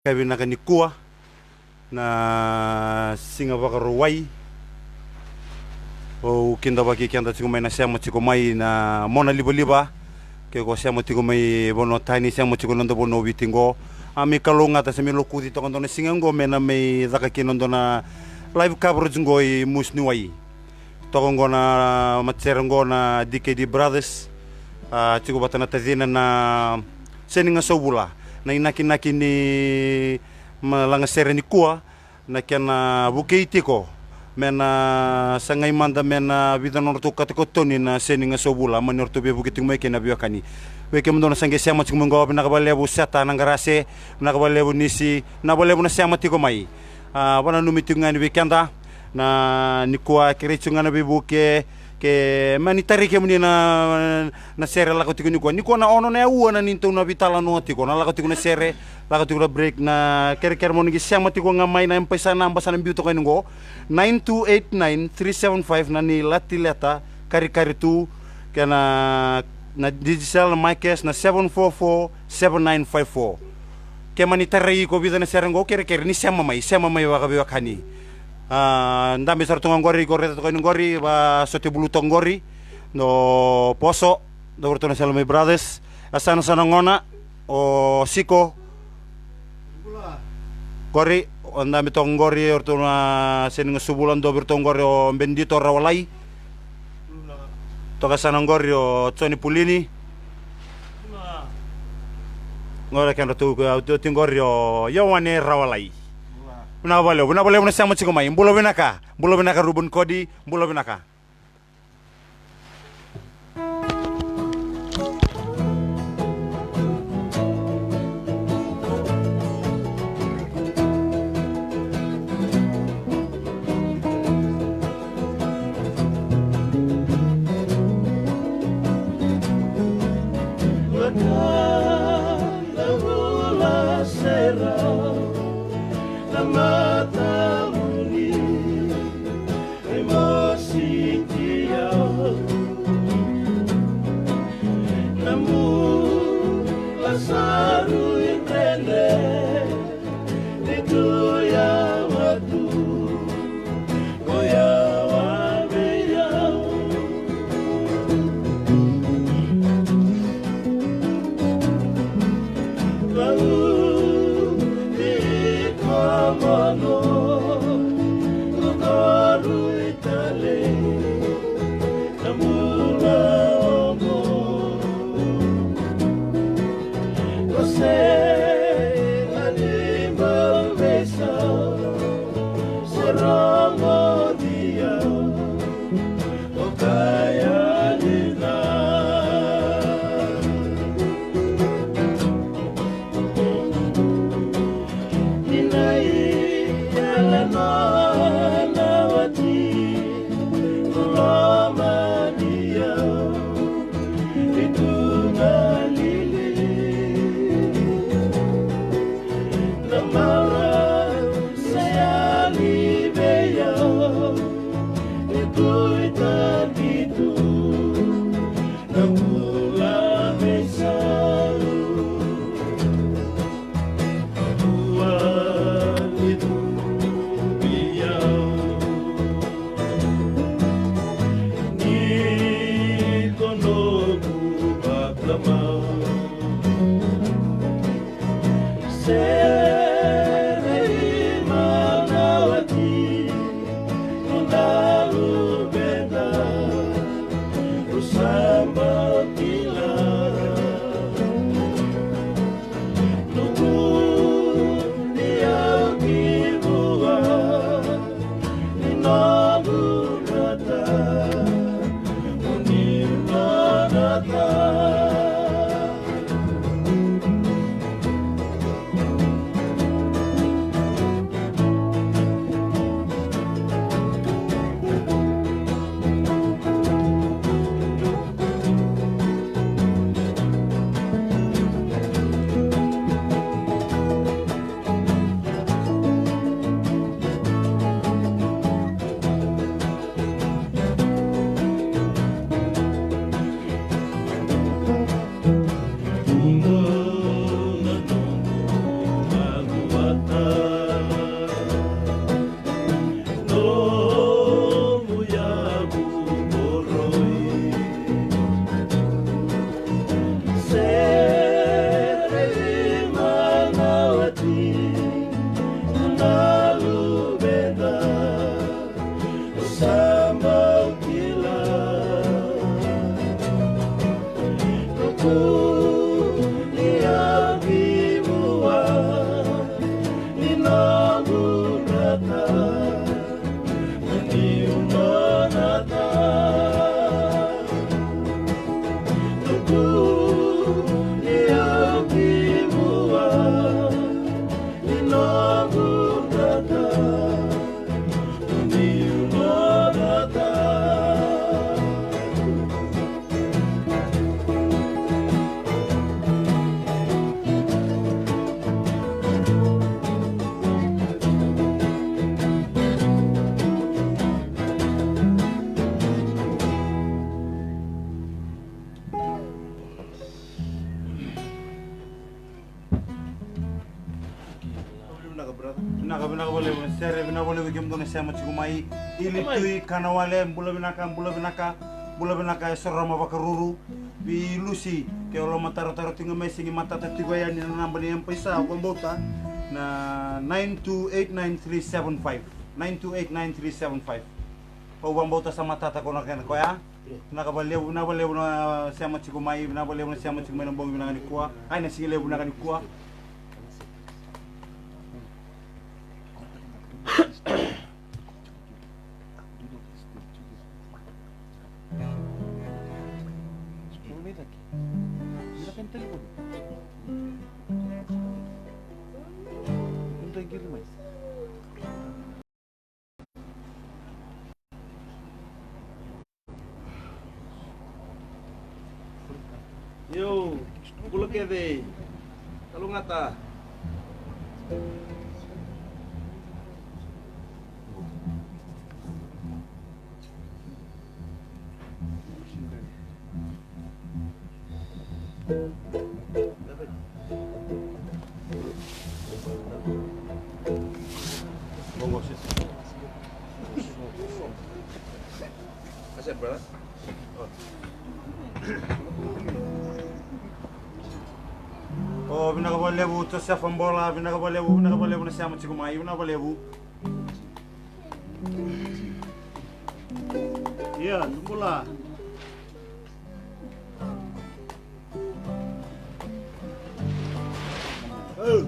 Kabi nakanikua na singa wakaruwai o kinda waki kianda tigo mai na siamo tigo mai na mona liba ke ko siamo tigo mai bono tani siamo tigo nondo bono witingo ami kalonga ta semi lokudi to kondo singa ngo mena mai daka kinondo na live coverage ngo I musni wai to ngo na matsera ngo na DKD Brothers tigo batana tazina na seninga sobula na inaki ni malanga sere ni kua na kiana bukeitiko mena sangai manda mena vida norto katiko toni na seninga sobula manorto be bukiting mai kena biakani weke mndona sange siama tiko ngo na kabalebu sata na garase na kabalebu nisi na balebu na siama tiko mai wana numitungani wekenda na ni kua kirechungana be buke ke mani tarike muni na sere la kotiko niko na ono na ua na ninto na vitala no tiko na la kotiko na sere la kotiko break na ker moni siama tiko ngamai na empesa na ambasana biuto ko ngo 9289375 na ni latileta kari tu kana na digital mycast na 7447954 ke mani tarike ko vida na sere ngo ker ni siama mai wa kabe wakani ndambe sartunga ngori goreta to ngori ba sote buluto ngori no poso do Bertona Salome Brothers asana sana ngona o siko gori ndambe to ngori ortona seninga subulan do Bertona ngori o bendito rawalai to kasana ngori o Tony Pulini ngora kan to ngori o yawane rawalai Una boleh una sama ciko mai. Bulo benaka Ruben Kodi, bulo benaka. Vinaka sere vinaka vikim done sama cikumai ili tui kana wale bula binaka sorama bakaruru bi lusi ke olo mataro tinga mesingi matata tigoyan ni nambani yang paisa kombota na 9289375 9289375 o bambota sama tata kona kena ko ya vinaka baleu na sama cikumai vinaka baleu na sama cikumai na bongi vinaka ni kuwa ai na singile vinaka ni kuwa Yo, bulu kede, kalau ngata. Asyik berapa? Oh, vinaka baleu to sa fambola, vinaka baleu na sama cikumai, vinaka baleu. Iya, tunggulah. Oh.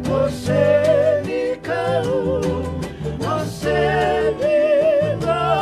Você me caiu, você me dá.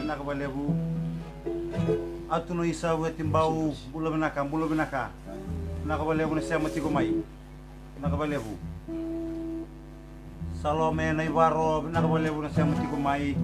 nakabalebu. Atuno isa wetimbau bula benaka. Nakabalebu na siya matikumay. Nakabalebu. Salome na Ibaro, nakabalebu na siya matikumay.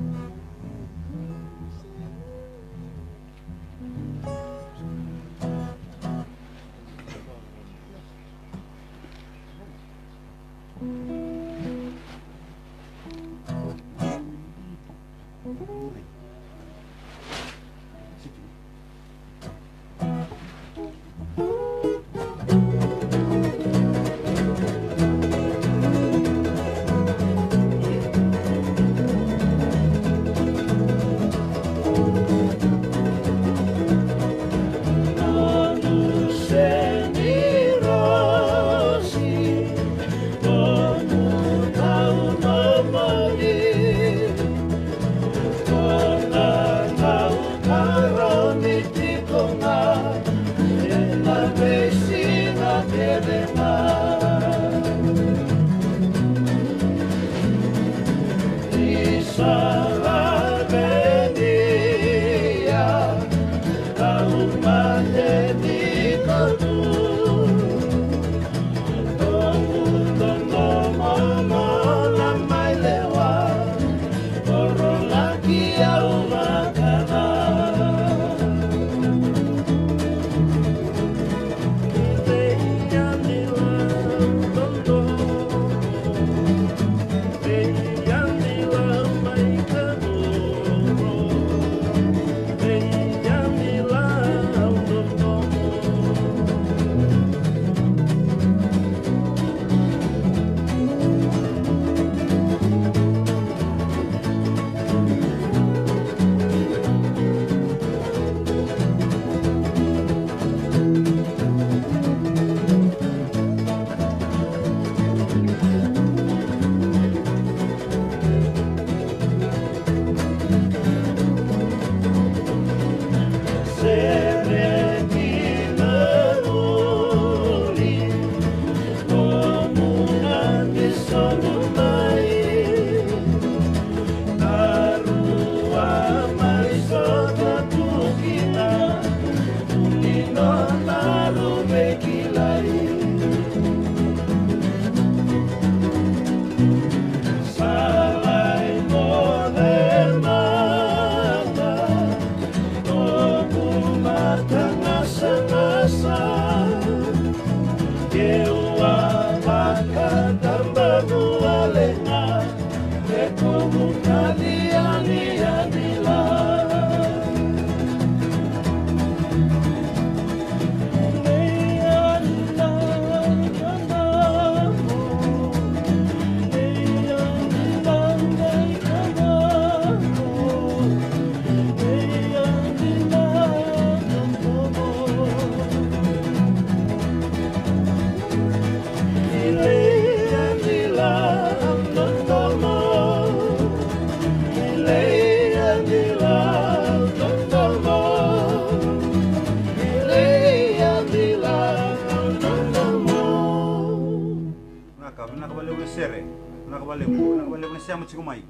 Nakabalebu na siya matikumay.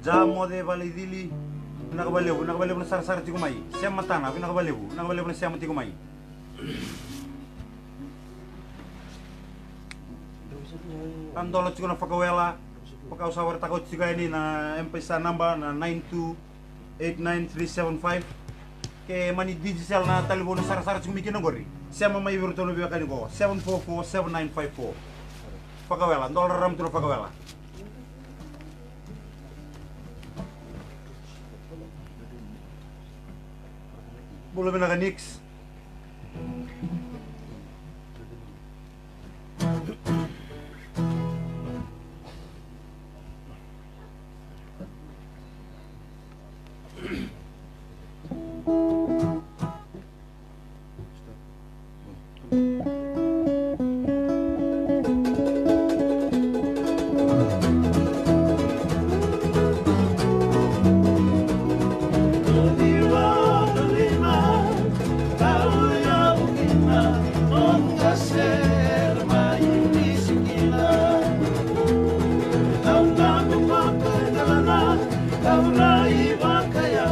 Jamo de validili, nakabalebu na sar tikumay. Siya matana, nakabalebu na siya matikumay. Andolo chiko na fakawela, pakawsawar takot chika ini na M-Pesa number na 9289375. Ke mani digital na telepono sar tikumiki nagori. Siya mamay virtual biya kaniko 7447954. Fakawela, dollar ram tulo fakawela. Boleh menaga nix. Kau rai wakaya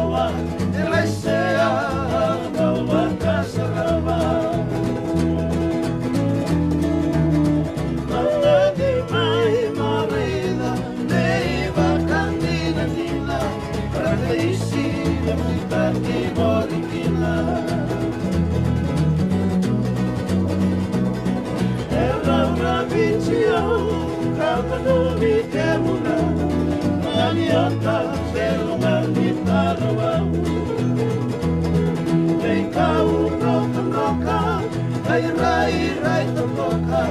rai rai toka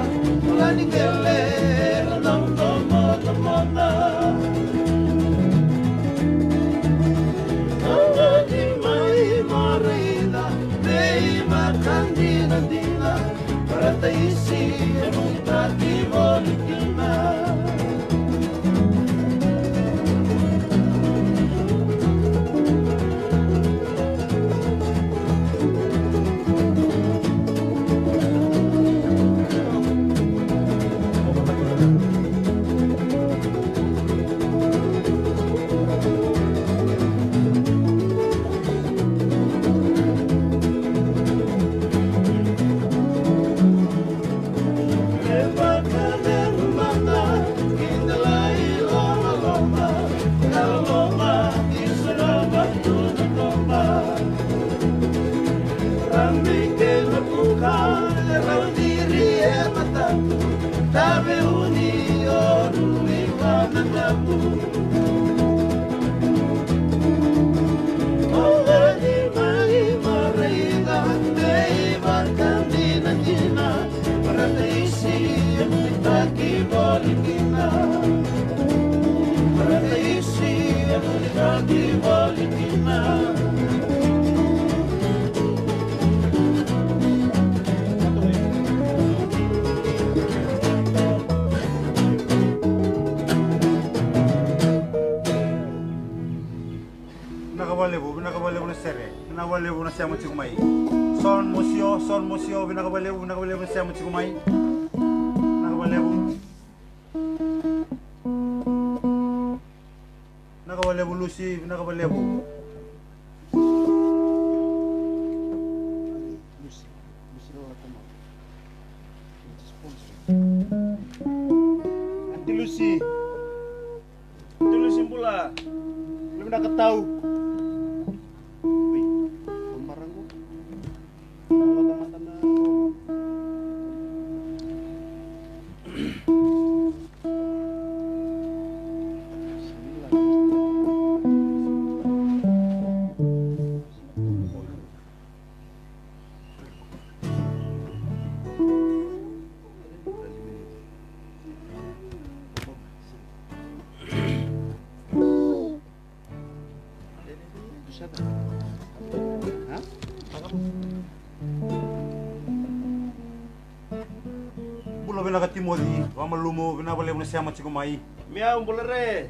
Lani kele Lam tomo tomona Angani mai marida Dei makandina dina Para taisi Nunta di volikina Binakabalebu na sere, binakabalebu na siya mo chikumay. Son musyo, binakabalebu na siya mo chikumay. Binakabalebu Lucy, binakabalebu. Auntie Lucy pula, belum nakatahu. Bulo binakatimodi, wamalumo binabalebu na siya mo chikumay. Miyaw bulare.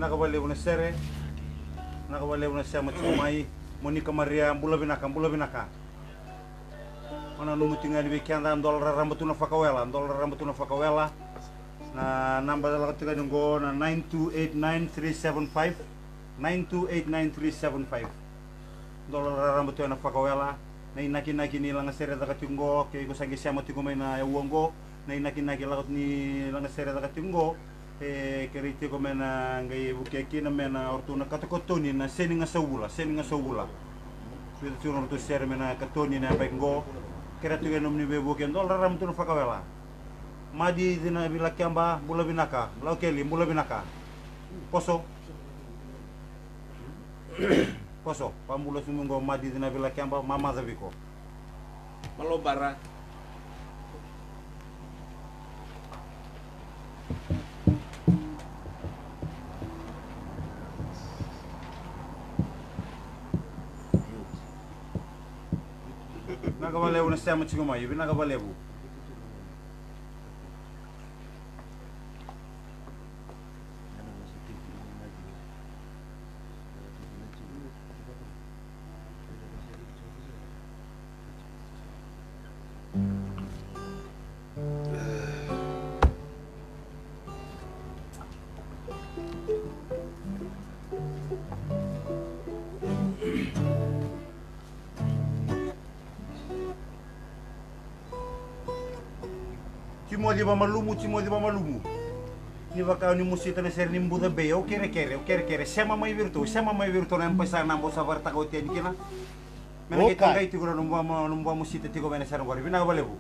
Nakabalebu na sere, nakabalebu na siya matsumay, Monica Maria, mbula binaka. Ona numutinga ni weekenda $1 rambutu na fakawela, na namba dala katiga nungo na 9289375, $1 rambutu na fakawela, na inaki nilang sere da katingo, kaya ko sangi siya matigumay na uwango, na inaki lakot ni lang sere da katingo, keriti ko mena ngai bukeki na mena ortuna katakotoni na seni nga sawula sudah turun tu share mena katoni na baingo keratu ga nomni bebo ken $1 ram tu fakawela madi dina bilakyamba bula binaka laukeli bula binaka poso pambulo sumungo madi dina bilakyamba mama zabiko malobara nakabalebu na siya matsumay, nakabalebu. Timodi ba malumu. Ni baka ni musita na ser ni mbuda be o kere. Sama mai virtu na empesa na mbosa varta ko tian kina. Mena kita kai tigura numba musita tigo mena ser ngori. Bina balebu.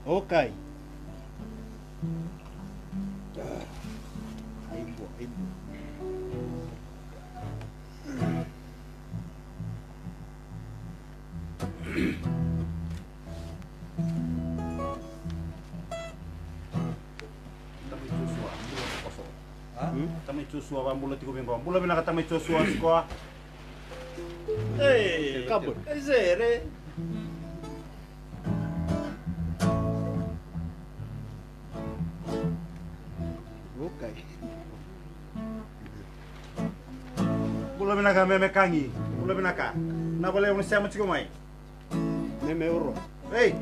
Okay. Tamay Joshua bambula tigo bengo. Bula bina kata tamay Joshua sko. Kabur. Zere. Okay. Bula bina ka meme kangi. Bula bina ka. Na bale un sama tigo mai. Meme euro. Hey.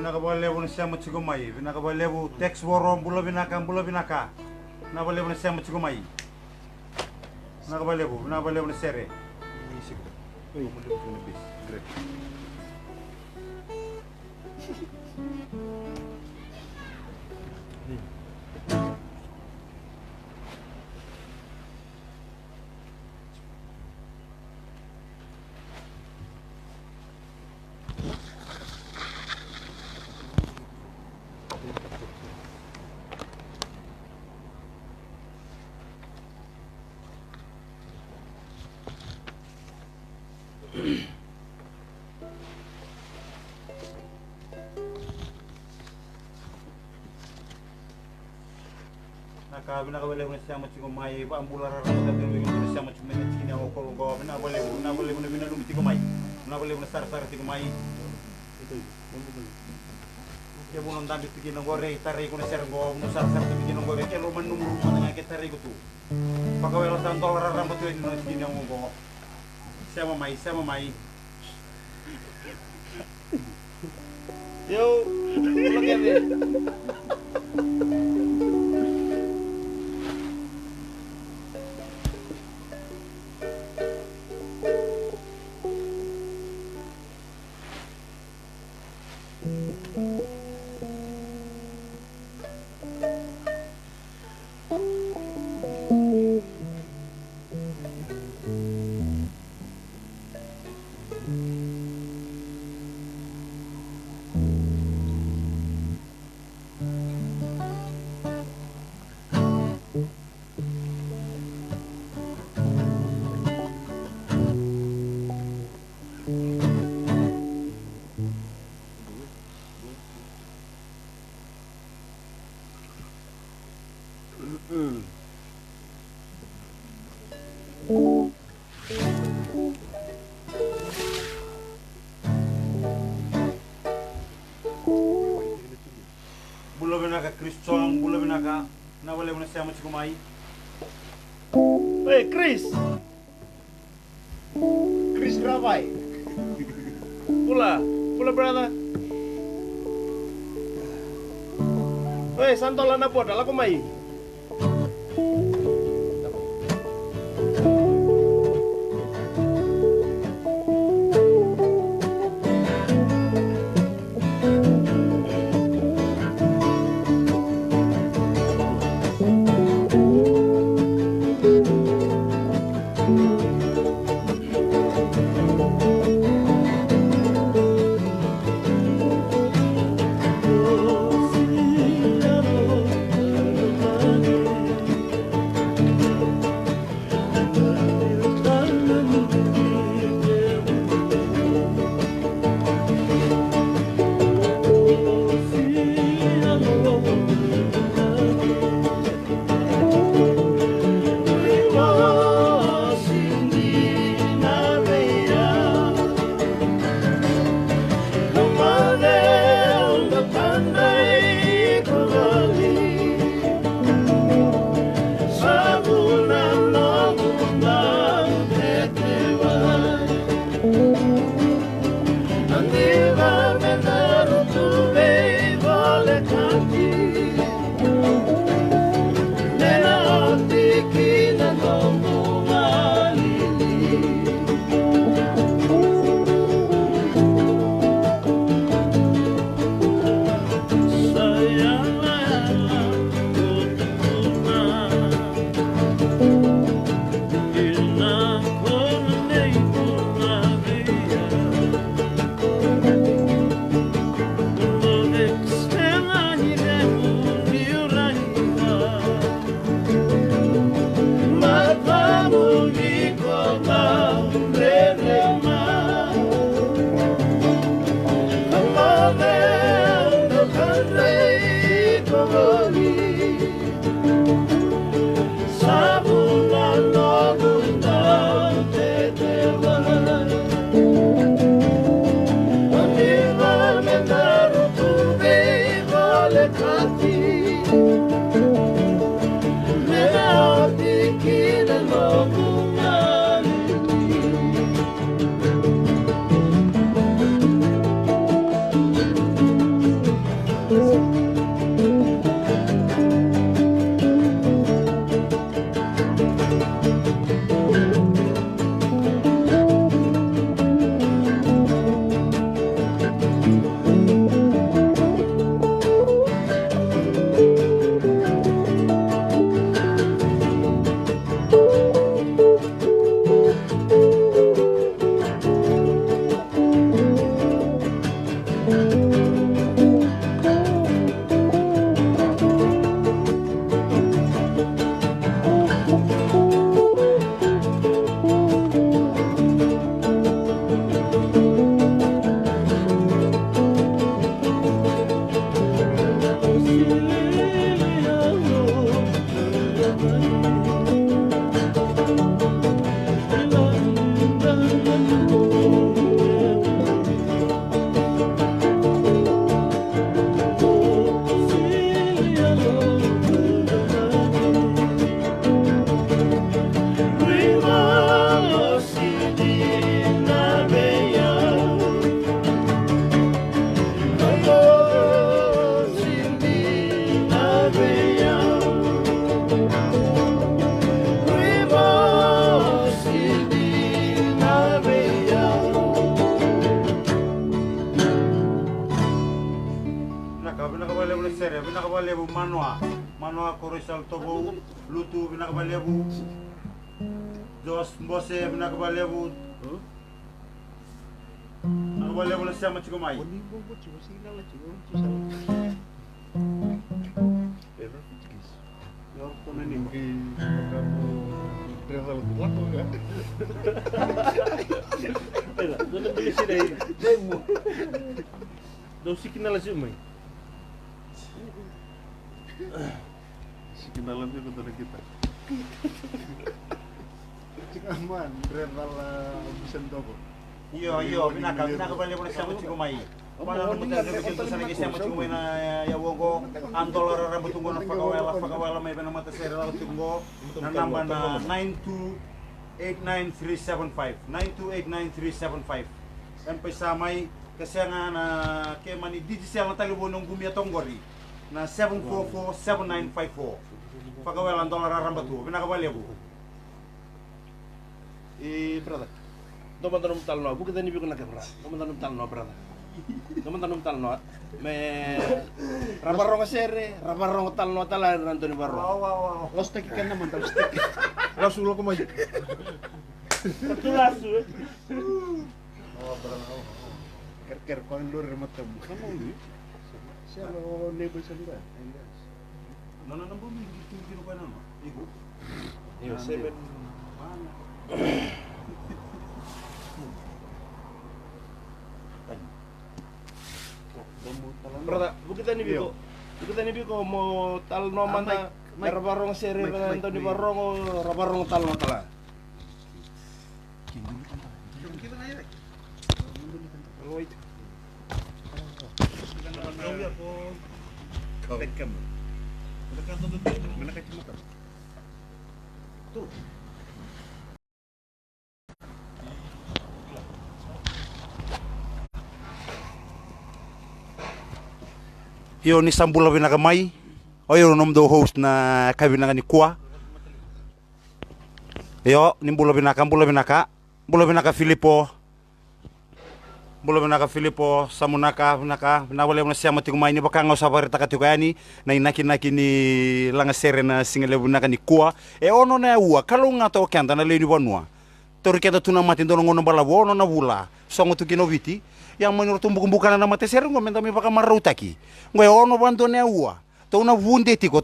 Nakabalebu na siya matsigumay, nakabalebu text borom bula binaka. Nakabalebu na siya matsigumay. Nakabalebu na sere. Nakabalebu na siya matsigumay, ang bulara na siya matsigumay na china o kolongo, nakabalebu na binalong tigumay, nakabalebu na sar-sar tigumay. Ya bunong dami tigin ng gore, taray ko na sergo, no sar-sar tigin ng gore, kaya luman numuruma na nga taray ko to. Pagkawala sa $1 ramot yun na tigin ng go. Siya mamay. Yo, pulang yan eh. Bula binaka Kristong, bula binaka, nawala mo na siya matsigumay. Hey, Chris! Chris Rabay! Pula brother! Hey, santolan na po, dala ko may. Binakabalebu Manoa Korisal Tobo Lutu Binakabalebu Jos Mbose Binakabalebu Binakabalebu na siya machikumay Daw si kinalasin mo eh. Si kenalan dia bentar kita. Cik aman, rental bisa toko. Iyo, binakabalebu na siya machikumay Paano mo tayo sa sana siya machikumay na yawongo Antol rarabutungo na Fakawela may panamatesera rarabutungo na number na 9289375 9289375 Yan pa samay kasi nga na kaya mani digital na talubo ng gumiatong gori na 744-7954 Pagkawalan dolar rarambatu pinakabalebu Brother, teman-teman talno, bukan tadi bikin lagi brother. Teman-teman talno brother. Teman-teman talno, me rabarong sere, rabarong talno talan Antoni Barro. wow Lo stek ikan naman, lo stek. Lo sulo ko mo. Satu lasu. Oh, berapa? Ker quando remoto. Kamu ini? Siapa lo label sendiri? Mana nambah kilo pa nama? Ibu. Iya, seven. Berata, bukita ni biko mo tal no mana rabarong seri na to ni barong o rabarong tal no tala. Tekam. Mereka tuh mana kacamata? Tuh. Yo ni sambula binaka mai. Oyo nom do host na kabinaka ni kwa. Yo ni bula binaka Filipo. Bula binaka Filipo samunaka na wale na siya matiku mai ni bakanga usapari takatiukani na inaki ni langa sere na singale binaka ni kwa. E ono na ua kalau ngato kanda na leni wanua. Tori kenda tuna mati ndono ngono balabo ono na bula. Songo tukino viti. Yang menurut bukan nama teser ngomong tapi pakai marutaki ngoy ono bando ne ua to na vunde tiko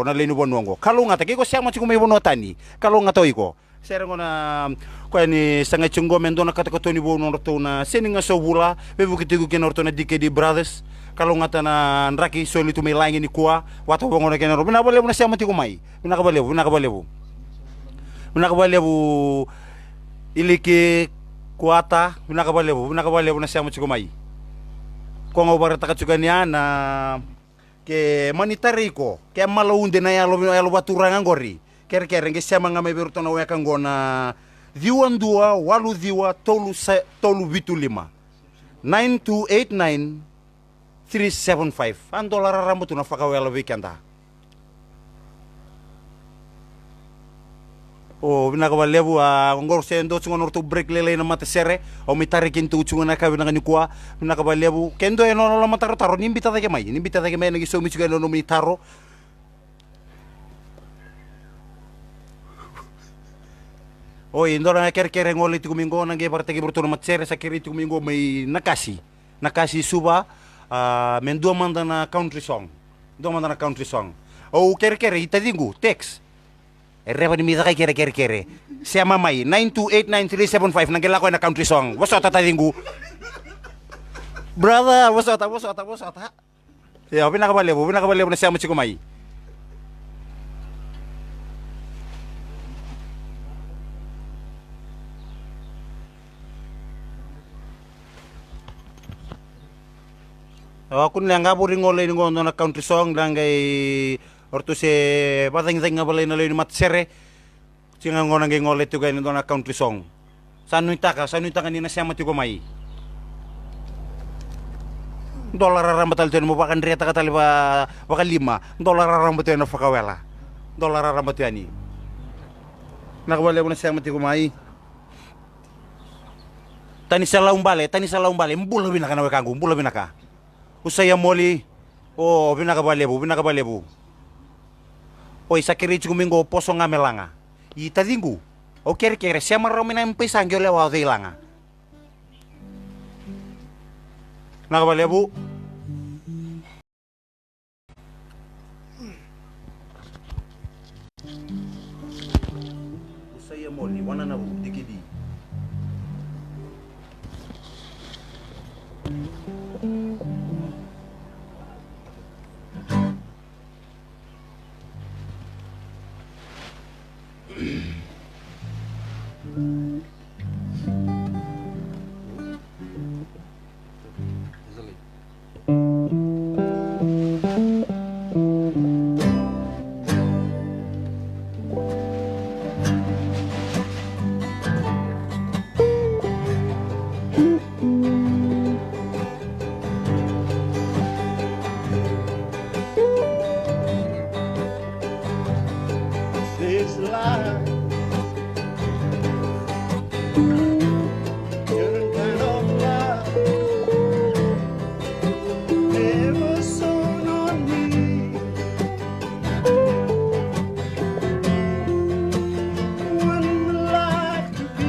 na leni bonongo kalau ngata ko siamo chiko me bonotani kalau ngata iko ser ngona ko ni sanga chungo mendona kata ko toni bono to na seninga sobula be bukitigu ken orto na DKD brothers kalau ngata na nraki soli tu me langi ni kwa wato bongona ken ro bina bale na siamo tiko mai bina ka balebu ilike kuata binaka balebu na siamo chiko mai kongo barata kachugania na ke manitariko ke malaunde na yalo baturanga ngori ker nge siama ngame beruto na weka ngona diwan dua walu diwa tolu vitu lima 9289 375 an dolar rambutu na fakawela weekenda. O binaka balebu ngor sendo tsungo norto break lele na mata sere o mitari kintu tsungo na ka binaka ni kwa binaka balebu kendo eno no mata taro nimbita take mai na giso mi tsuga no mitaro o indora ker ngoli tu mingo na ge parte ge burto na matsere sakiri tu mingo mai nakasi suba mendua manda na country song o ker itadingu text Reva ni mita kay kere. Siya mamay 9289375 nagila ko na country song. Wasota tadingu. Brother, wasota. Ya, pinakabalebu na siya mo chikumay. Ako nilang nga po rin ngolay na country song lang kay orto se patang balay na lay mat sere singa ngona ngi ngole tu gain na country song sanuitaka ni na siya mati ko mai dolar rambatal ten mo bakan riata katali ba $5 rambatal na fakawela dolar rambatani nakabale mo na siya mati ko mai tani sa laumbale mbula binaka na wekangu mbula binaka usaya moli o binaka Oi sakiri chukumingo poso ngamelanga. Ita dingu. O kere siama romina empesa ngole wa ilanga. Nakabalebu. Usaya moli wana nabu dikidi. This life to be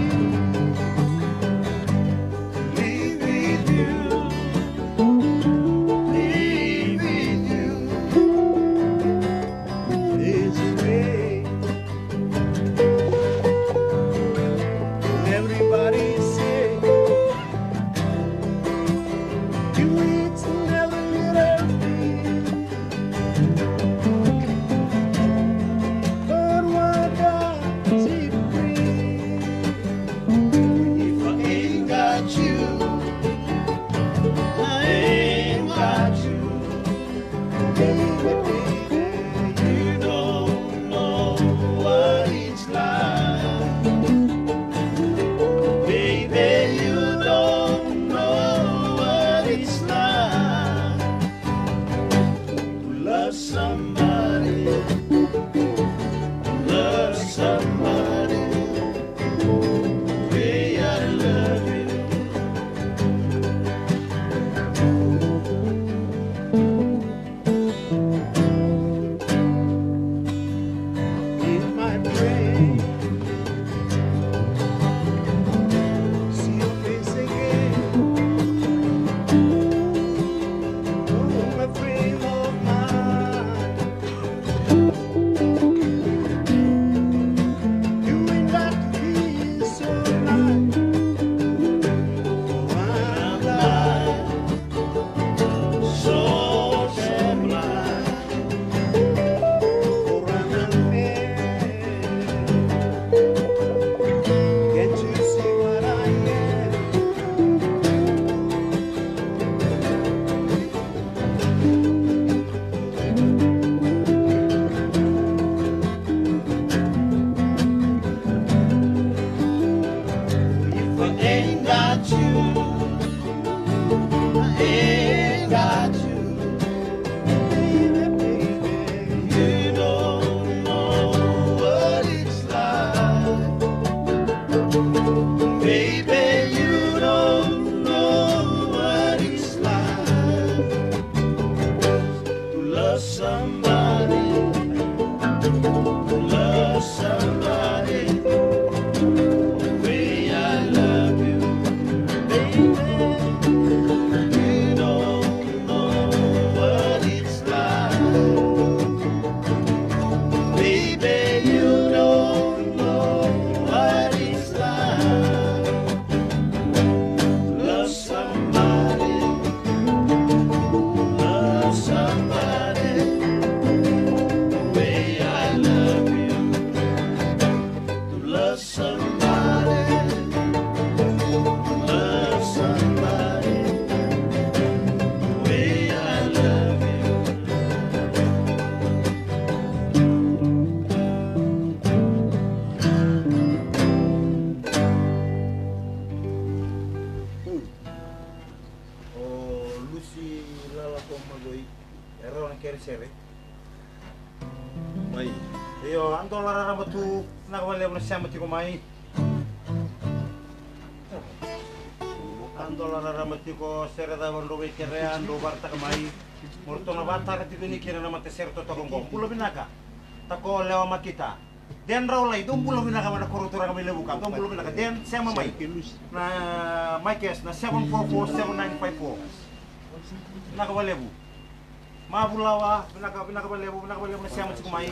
ando lara batu na wale na siya mati kumai ando lara mati ko sereda bondo be kere ando barta kumai morto na bata ka tibini kira na mate serto togonggo pulo binaka tako lewa makita den rawlay dong pulo binaka mana korutura kami lebuka dong pulo binaka den siya mamay na Mikes na 744-7954 nakawalebu mabulawa binakawalebu na siya mati kumai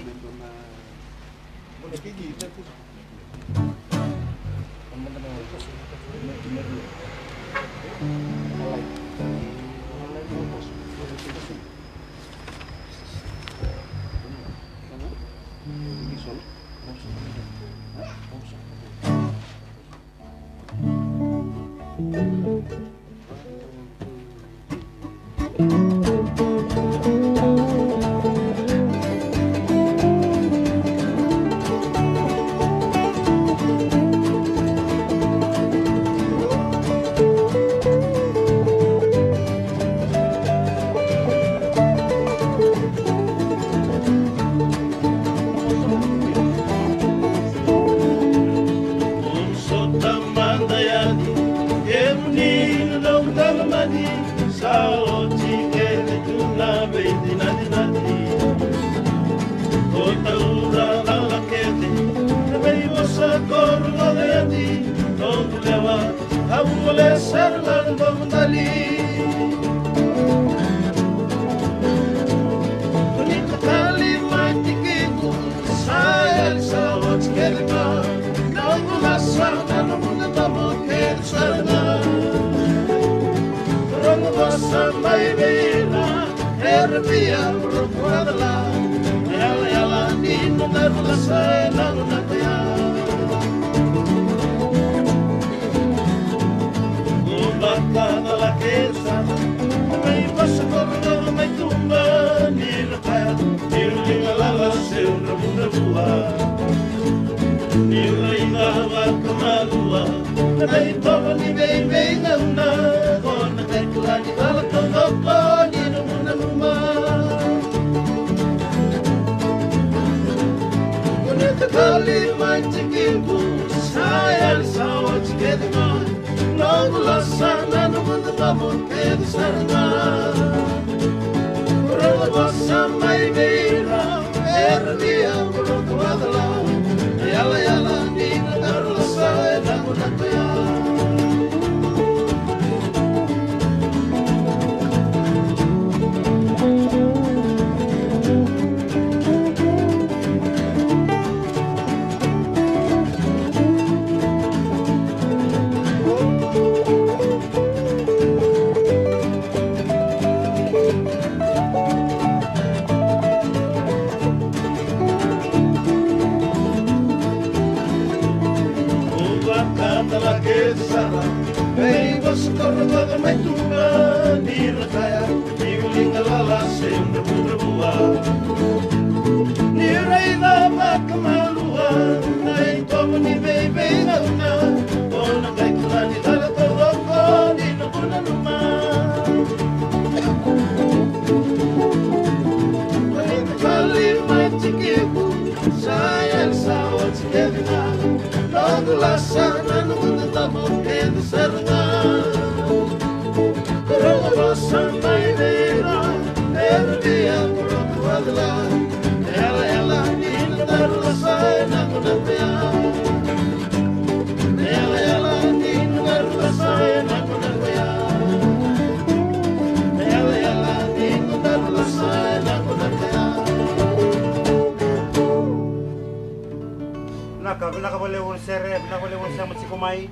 Binakawalewon sere, binakawalewon siya matsikumay.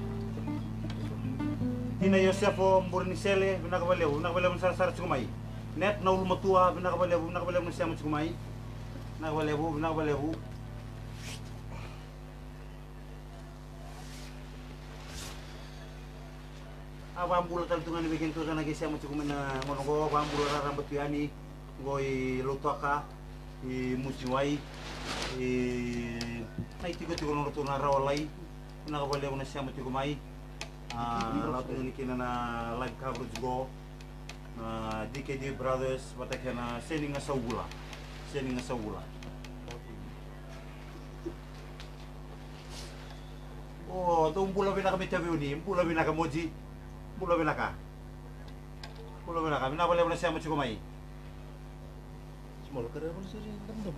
Hina Yosefo Mburnisele, binakawalewon sara tsikumay. Net na ulmatua, binakawalewon siya matsikumay. Binakawalewon. Abambulo taltungan bikin tu sana kisah matsikumay na monogo, abambulo rarambut yani, goy lutoka, musiway. Na itiko-tiko nung ito na rawalay nakabali ako na siya matikumay lahat ng kina na live coverage go na DKD Brothers patakya na sining nga sa ula Oh, tu mbula binaka mitaviuni, mbula binaka moji. Mbula binaka. Mbula binaka. Mina boleh boleh siapa cukup mai. Small kare pun suri dam.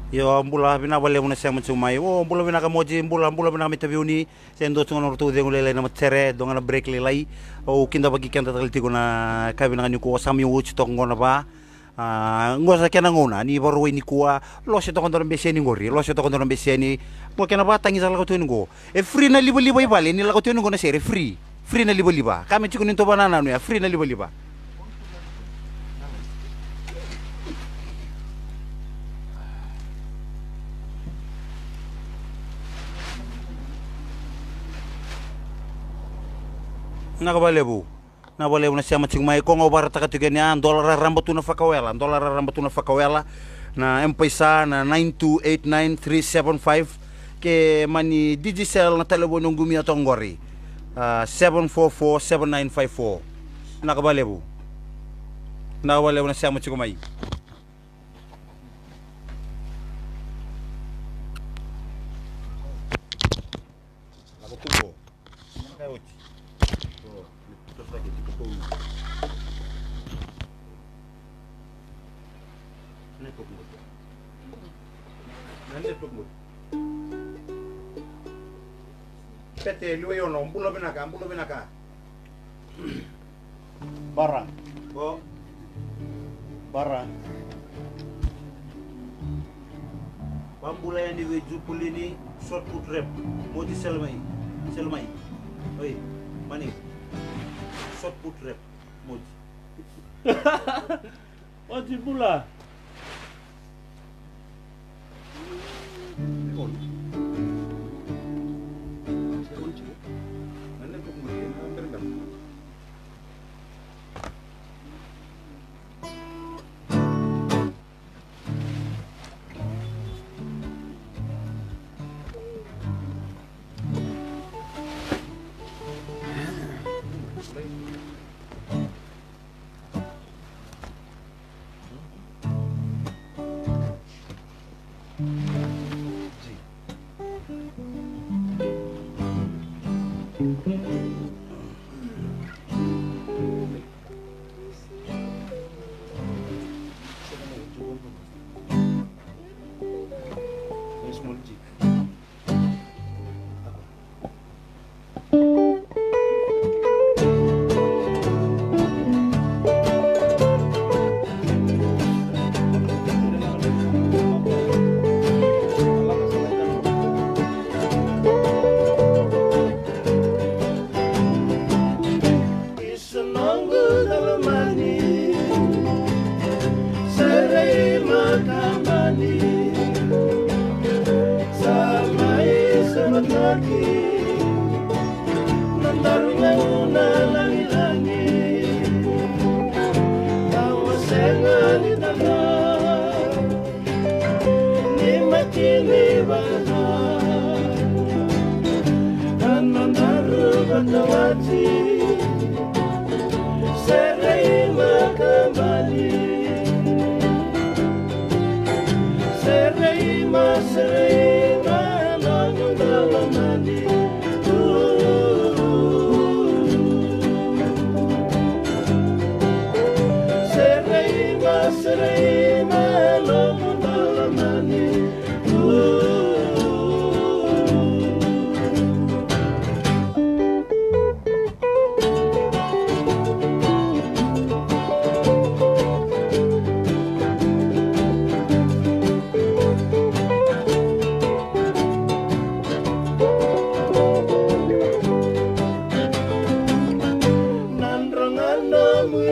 Yo mbula bina boleh muna siapa cukup mai. Oh mbula binaka moji, mbula binaka mitaviuni. Sendo tu ngana tu dengu lele nama tere, dongana break lelai. Oh kinda bagi kinda terkali tigo na kabina nganyuko sami uci tok ngona ba. Ngosa kena ngona ni baru ini kuah lo se tokon doron beseni ngori lo se tokon doron beseni mo kena ba tangi sala ko ngo e free na libo libo ibale ni la ko ngo na sere free na libo liba kame chiko ninto banana no ya free na libo liba nakabalebu na boleh na siya macing mai kong obar taka tiganya dolar rambatu na fakawela na M-Pesa na 9289375 ke mani Digicel na telefon ng gumia tonggori 7447954 nakabalebu na siya macing mai ako tubo kayo Pete liwe yono mbula binaka Barang. oh Barang. bambula yang diwe jupulini short put rep mau di selmai oi mani short put rep mau Wajib pula.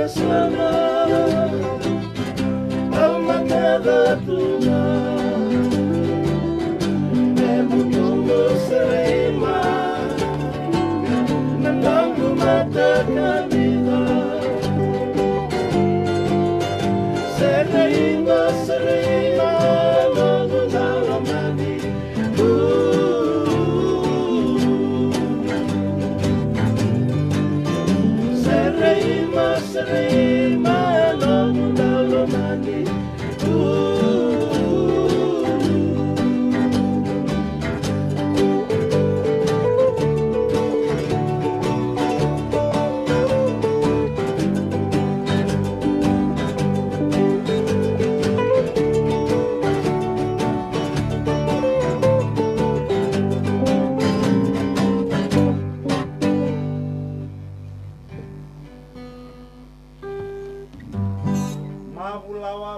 Sana matuna Nemutungo serema Nangangu mata kamila Serema serema Lagu dalamani Serema serema Lagu dalamani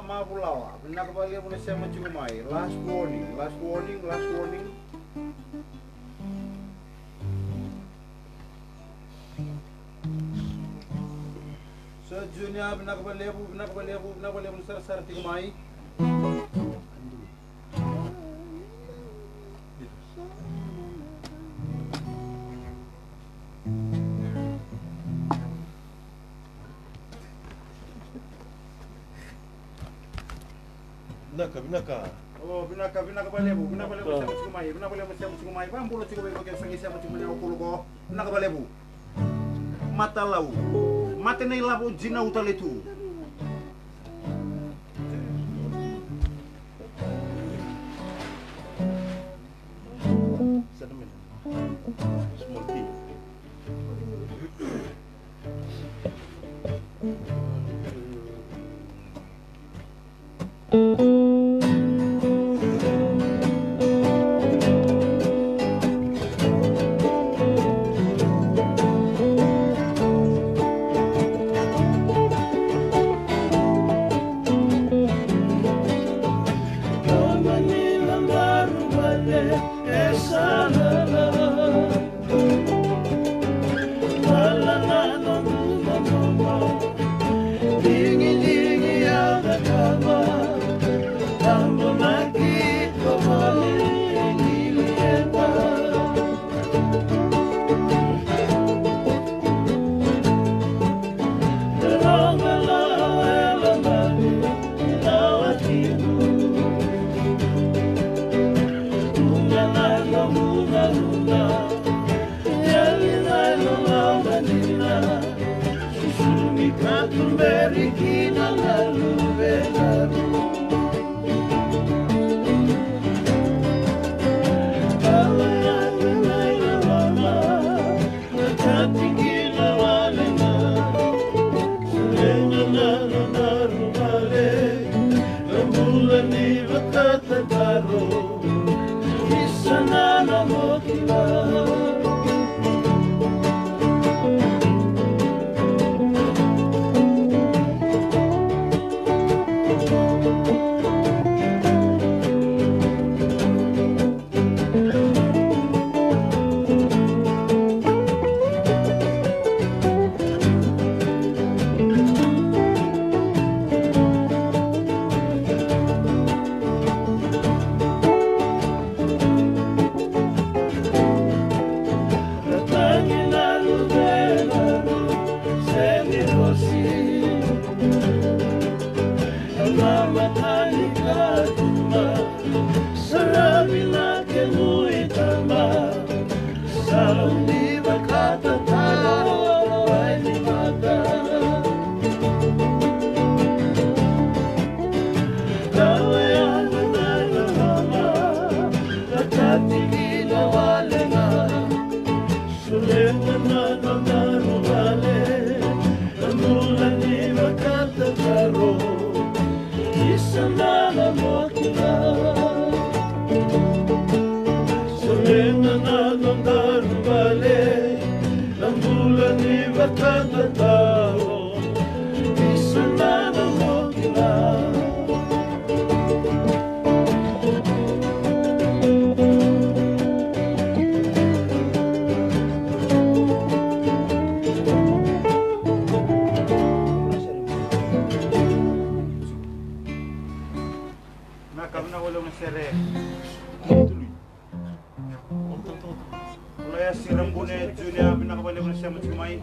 Mabulawa. Pinakabalia mo na siya machigumay. Last warning, last warning, last warning. Sa Junior, pinakabalia mo na sa tigumay. Binaka. Oh, binakabalia mo siya machigumay. Pambulo chigumay ko kaya siya machigumay ako kulo ko. Binakabalia mo. Matalaw. Matinay labo jina utalitu. Small tea. Nakakabina ko lang ng sere. Mulai siram bune Julia pinakabalik ko na siya matsimay.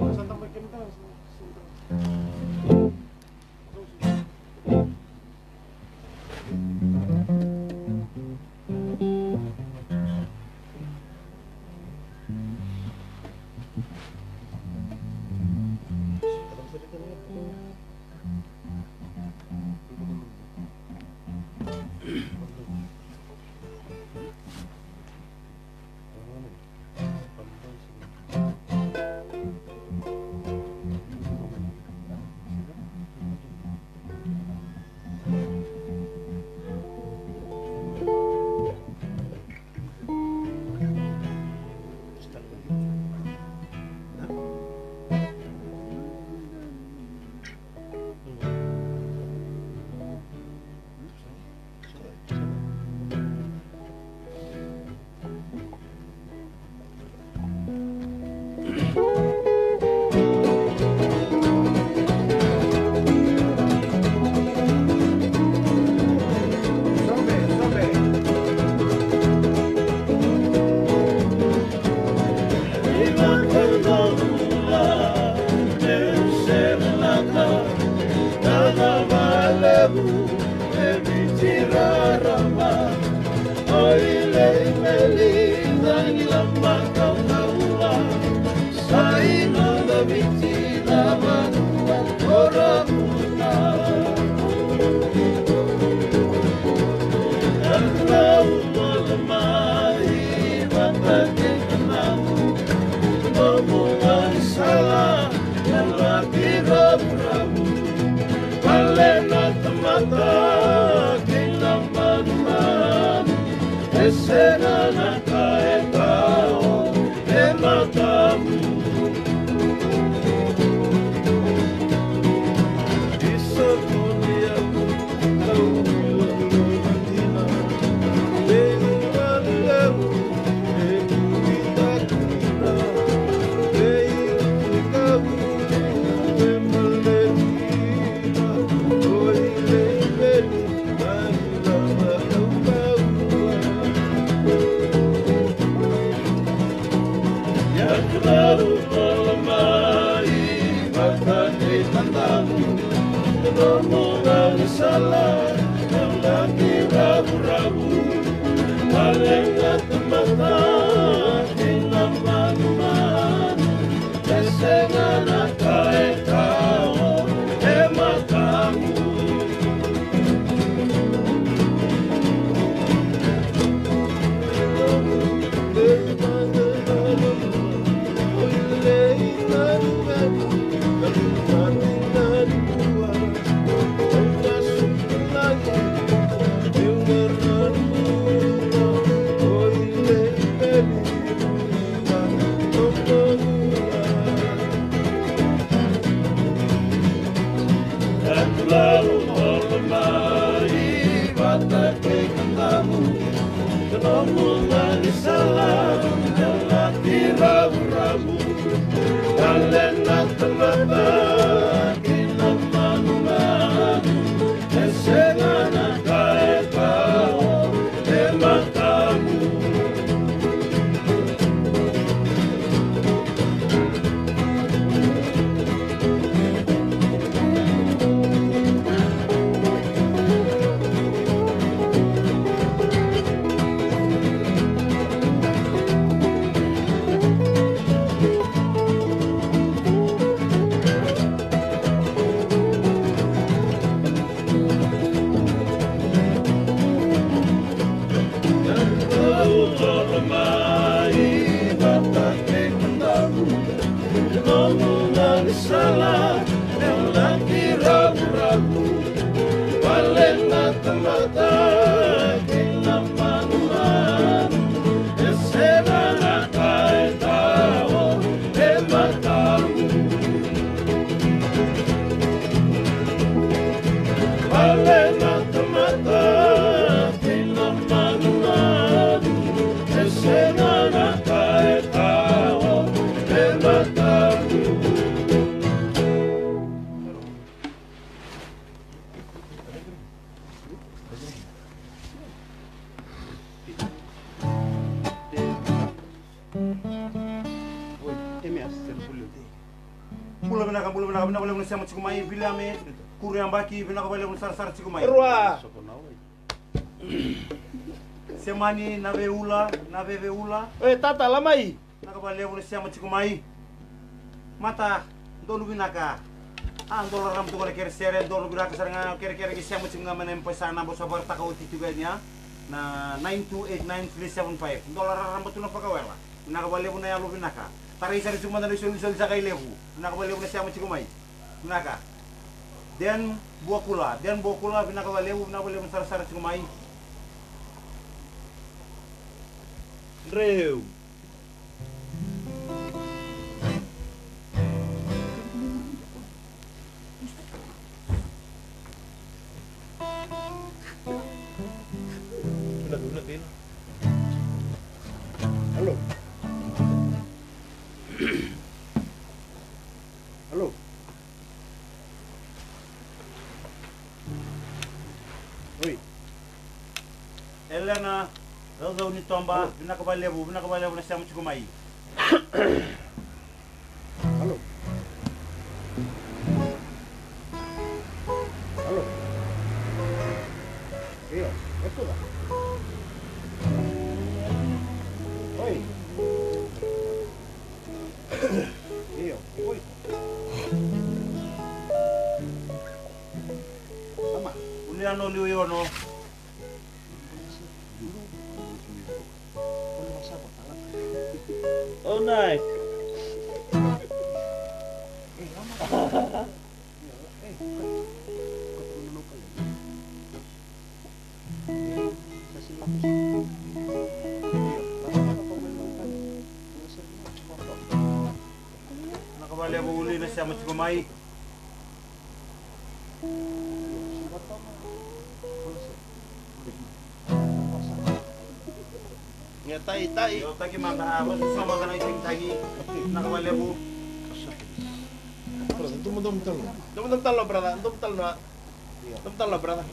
bula bina bina siamo cikumai bilame kuri ambaki bina bale sar cikumai Rua. semani na veula Tata lamai. na bale siamo cikumai mata dolu binaka andol ram tu kere sere dolu binaka saranga kere siamo cikumai mana empesana bo sabar takau tituganya na 9289375 dolar ram tu na pakawela na bale ya lu binaka tarai sari cuma dari soli sakai lebu na bale siamo cikumai binaka dan buah kula bina bale sar cikumai Reu. Halo. Halo. Oi. Elena Raza ni tomba bina kabalebu na siamo cikumai Halo. Halo. Iya, betul lah. Oi. Iya, oi. Sama. uliano liuyono Oh nice. nakabalebu uli na siamo cikumai Ya tai. yo taki manda apa sama kana iting tagi nakabalebu Dum talo brother. Dum talo brother.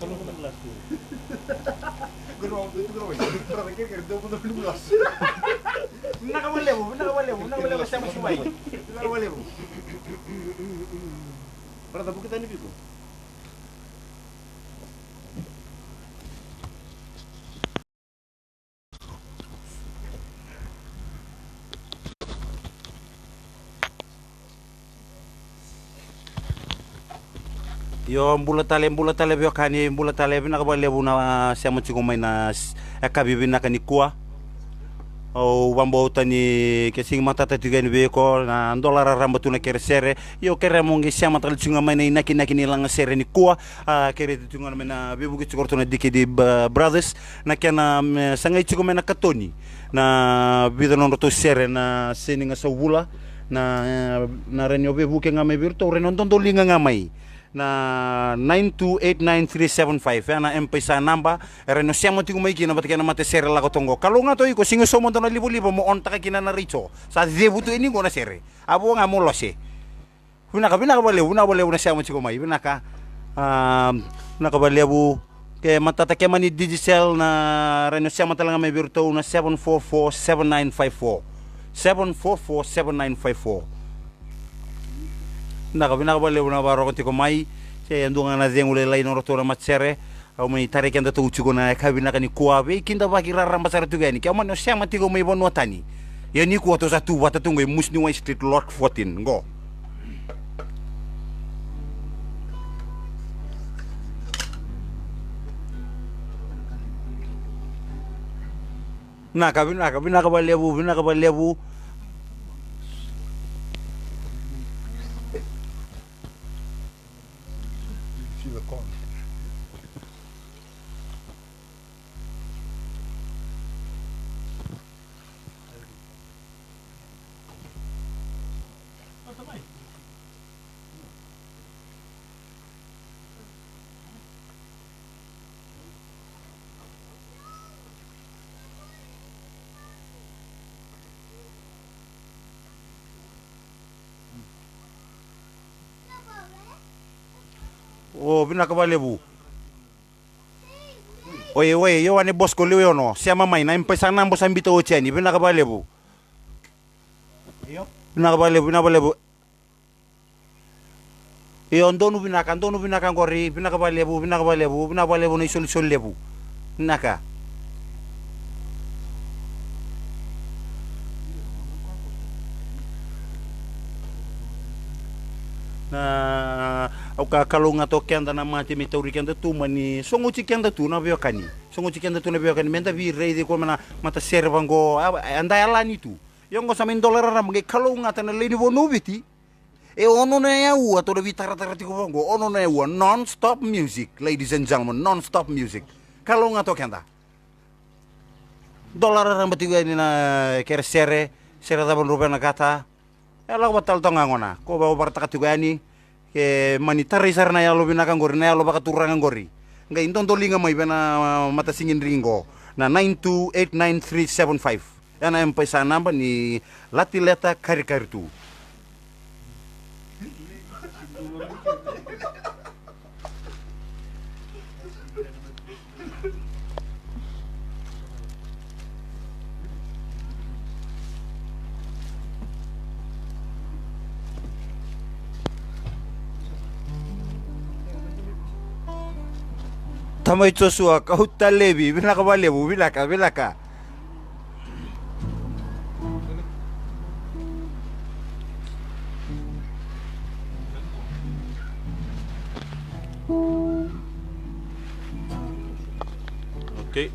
nakabalebu siamo cikumai nakabalebu Brother, bukan tadi biku. yo mbula tale yo kani mbula tale bina kabalebu na siamo cikumai na akabi bina kani kuah o wambo tani kesing mata tatu gani beko na dolar ramba tuna kere sere yo kere mongi siama tal cunga mana inaki ni langa sere ni kuah kere tunga mana bebu ki tuna diki di brothers na kena sangai cukup mana katoni na bida non roto sere na seninga sa wula na renyo bebu ke ngamai birto renon tondo linga ngamai na 9289375 na M-Pesa namba reno siamo tiku mai kina batikana mate sere la kotongo kalau ngato iko singo somo tona libo mo on taka kina na richo sa debutu ini gona sere abo nga mo lose bina bole una siamo tiku mai bina ka na kabalebu ke matata ke mani digital na reno siamo talanga mai birto na 7447954 7447954 Naka bale una baro ko tiko mai se andunga na dengule lai no rotora matsere au mai tare kenda to uchugo na kabina kani kuabe kinda baki raramba sara tugani ke amano siama tiko mai bono tani ya ni ku to satu wata tungo musni wa street lot 14 ngo bina kabalebu Oh, bina kabalebu. Oye, yo ane bosco leo no. Siama mai na empesa nambo sambito ocheni. Bina kabalebu. Iyo. Bina kabalebu. Iyo ndonu binaka ngori binaka balebu na solution lebu. Naka. Na auka kalunga to kenda na mati mi tauri kenda tu mani songo chi kenda tu na biokani menda vi reidi ko mana mata servango anda alani tu yongo sa min dollar ram ge kalunga tan leni wonu biti e ono na ya u ato vi tara ti ko bongo ono na ya non stop music, ladies and gentlemen, non stop music kalunga to kenda dollar ram bati ni na kere sere da bon rubena kata ela batal tonga ngona ko ba barta katugani ke manitari sarna ya lo binaka ngori na ya lo baka turanga ngori ngai ntonto linga mai bena mata singin ringo na 9289375 ana mpesa namba ni latileta karikaritu Tamay Joshua kauta lebi binaka balebu bilaka okay.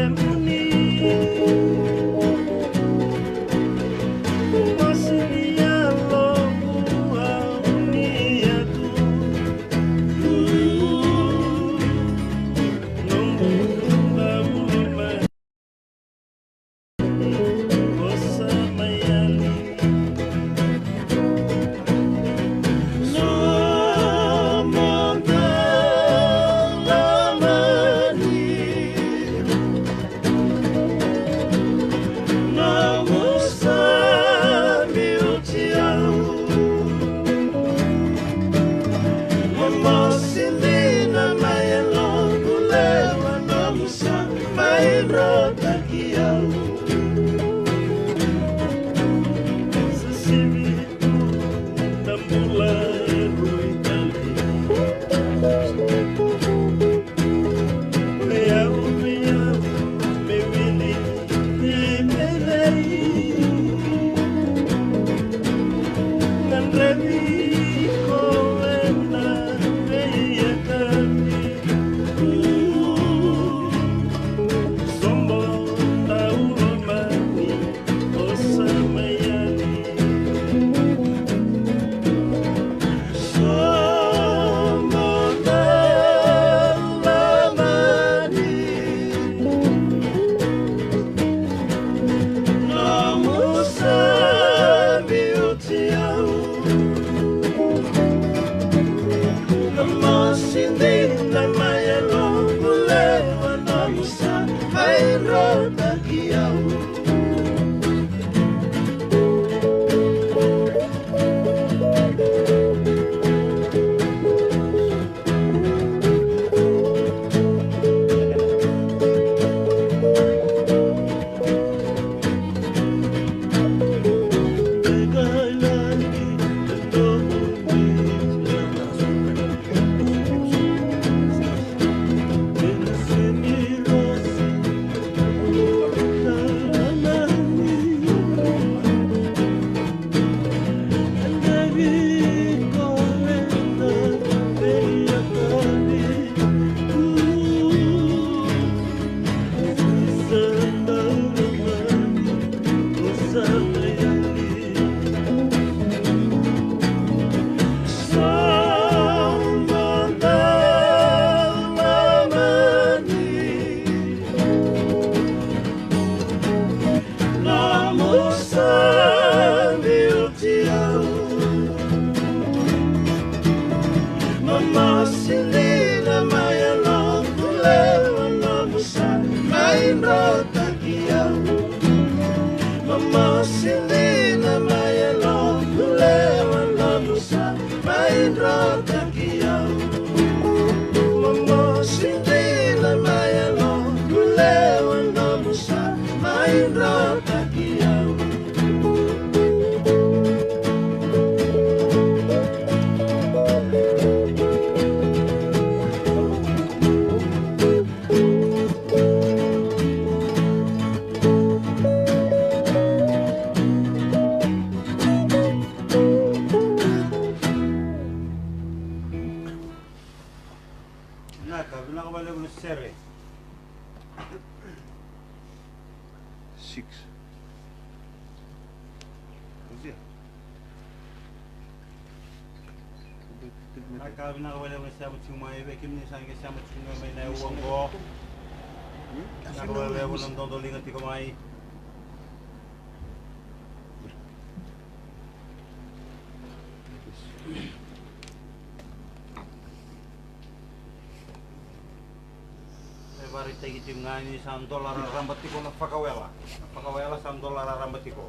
Muni Sere. 6. Iya. Nakabi na wala mo siya mo tingumay be kim ni sange siya mo tingumay na uongo. Nakawala mo ng dondoling at tikumay. Bari tagi tingani $1 rambatiko na fakawela. Fakawela $1 rambatiko.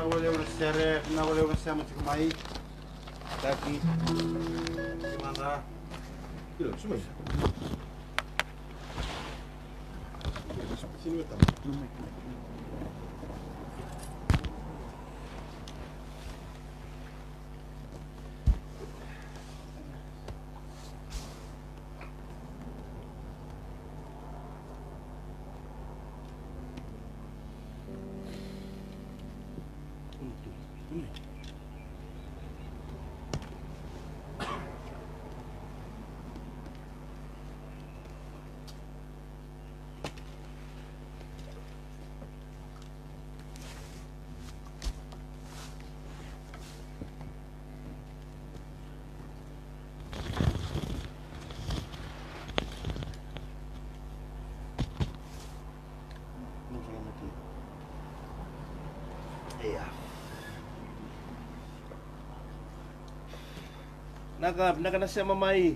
boleh sere, na boleh sama cikumai. Daki. Gimana? Iya, semua. Sini betul. Iya. Naka na siya mamay.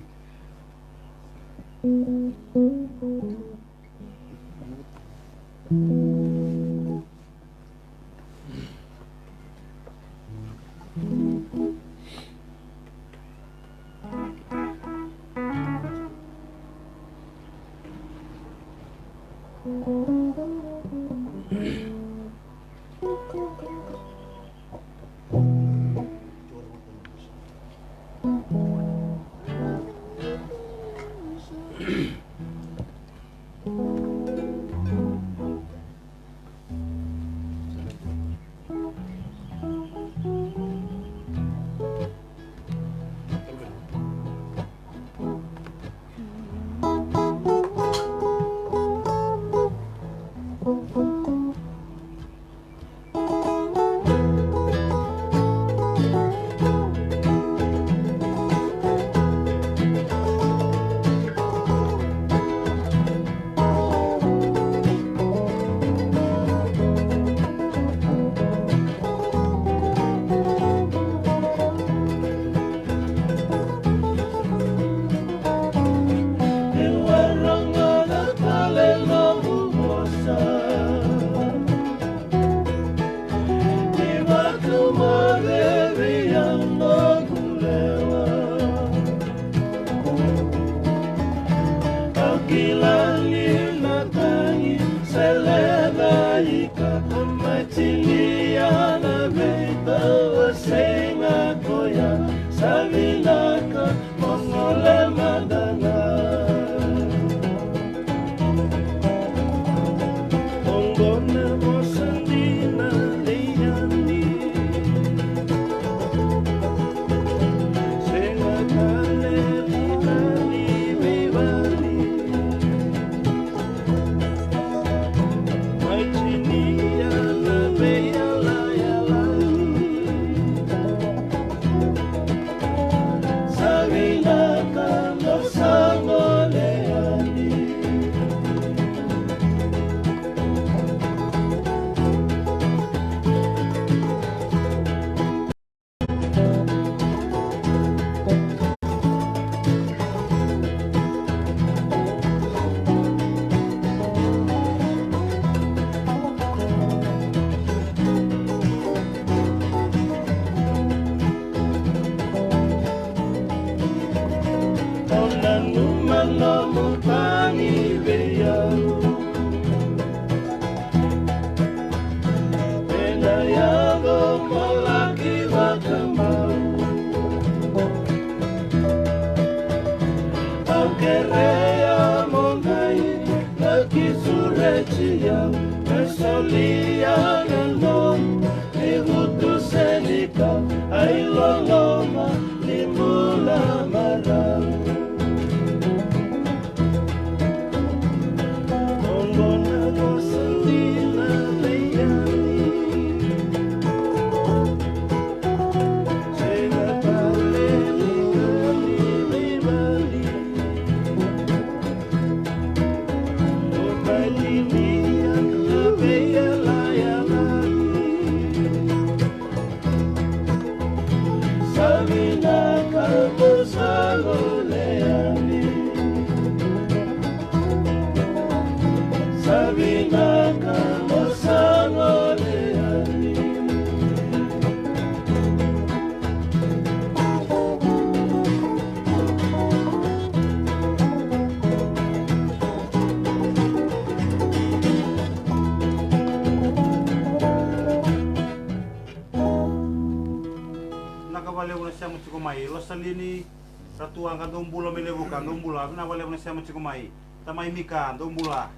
nakabalevo na siya mo tikumay. Lo salini ratuang kan dombula melevo kan dombula nakabalevo na siya mo tikumay. Tamay mika dombula.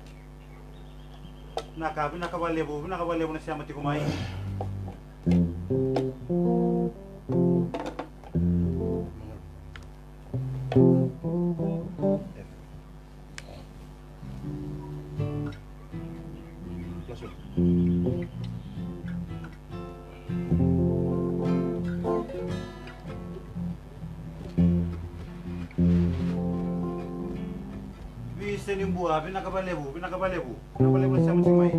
Nakabalevo na siya mo tikumay. Bisa ni buah, pinakabalevo na siya mo tikumay.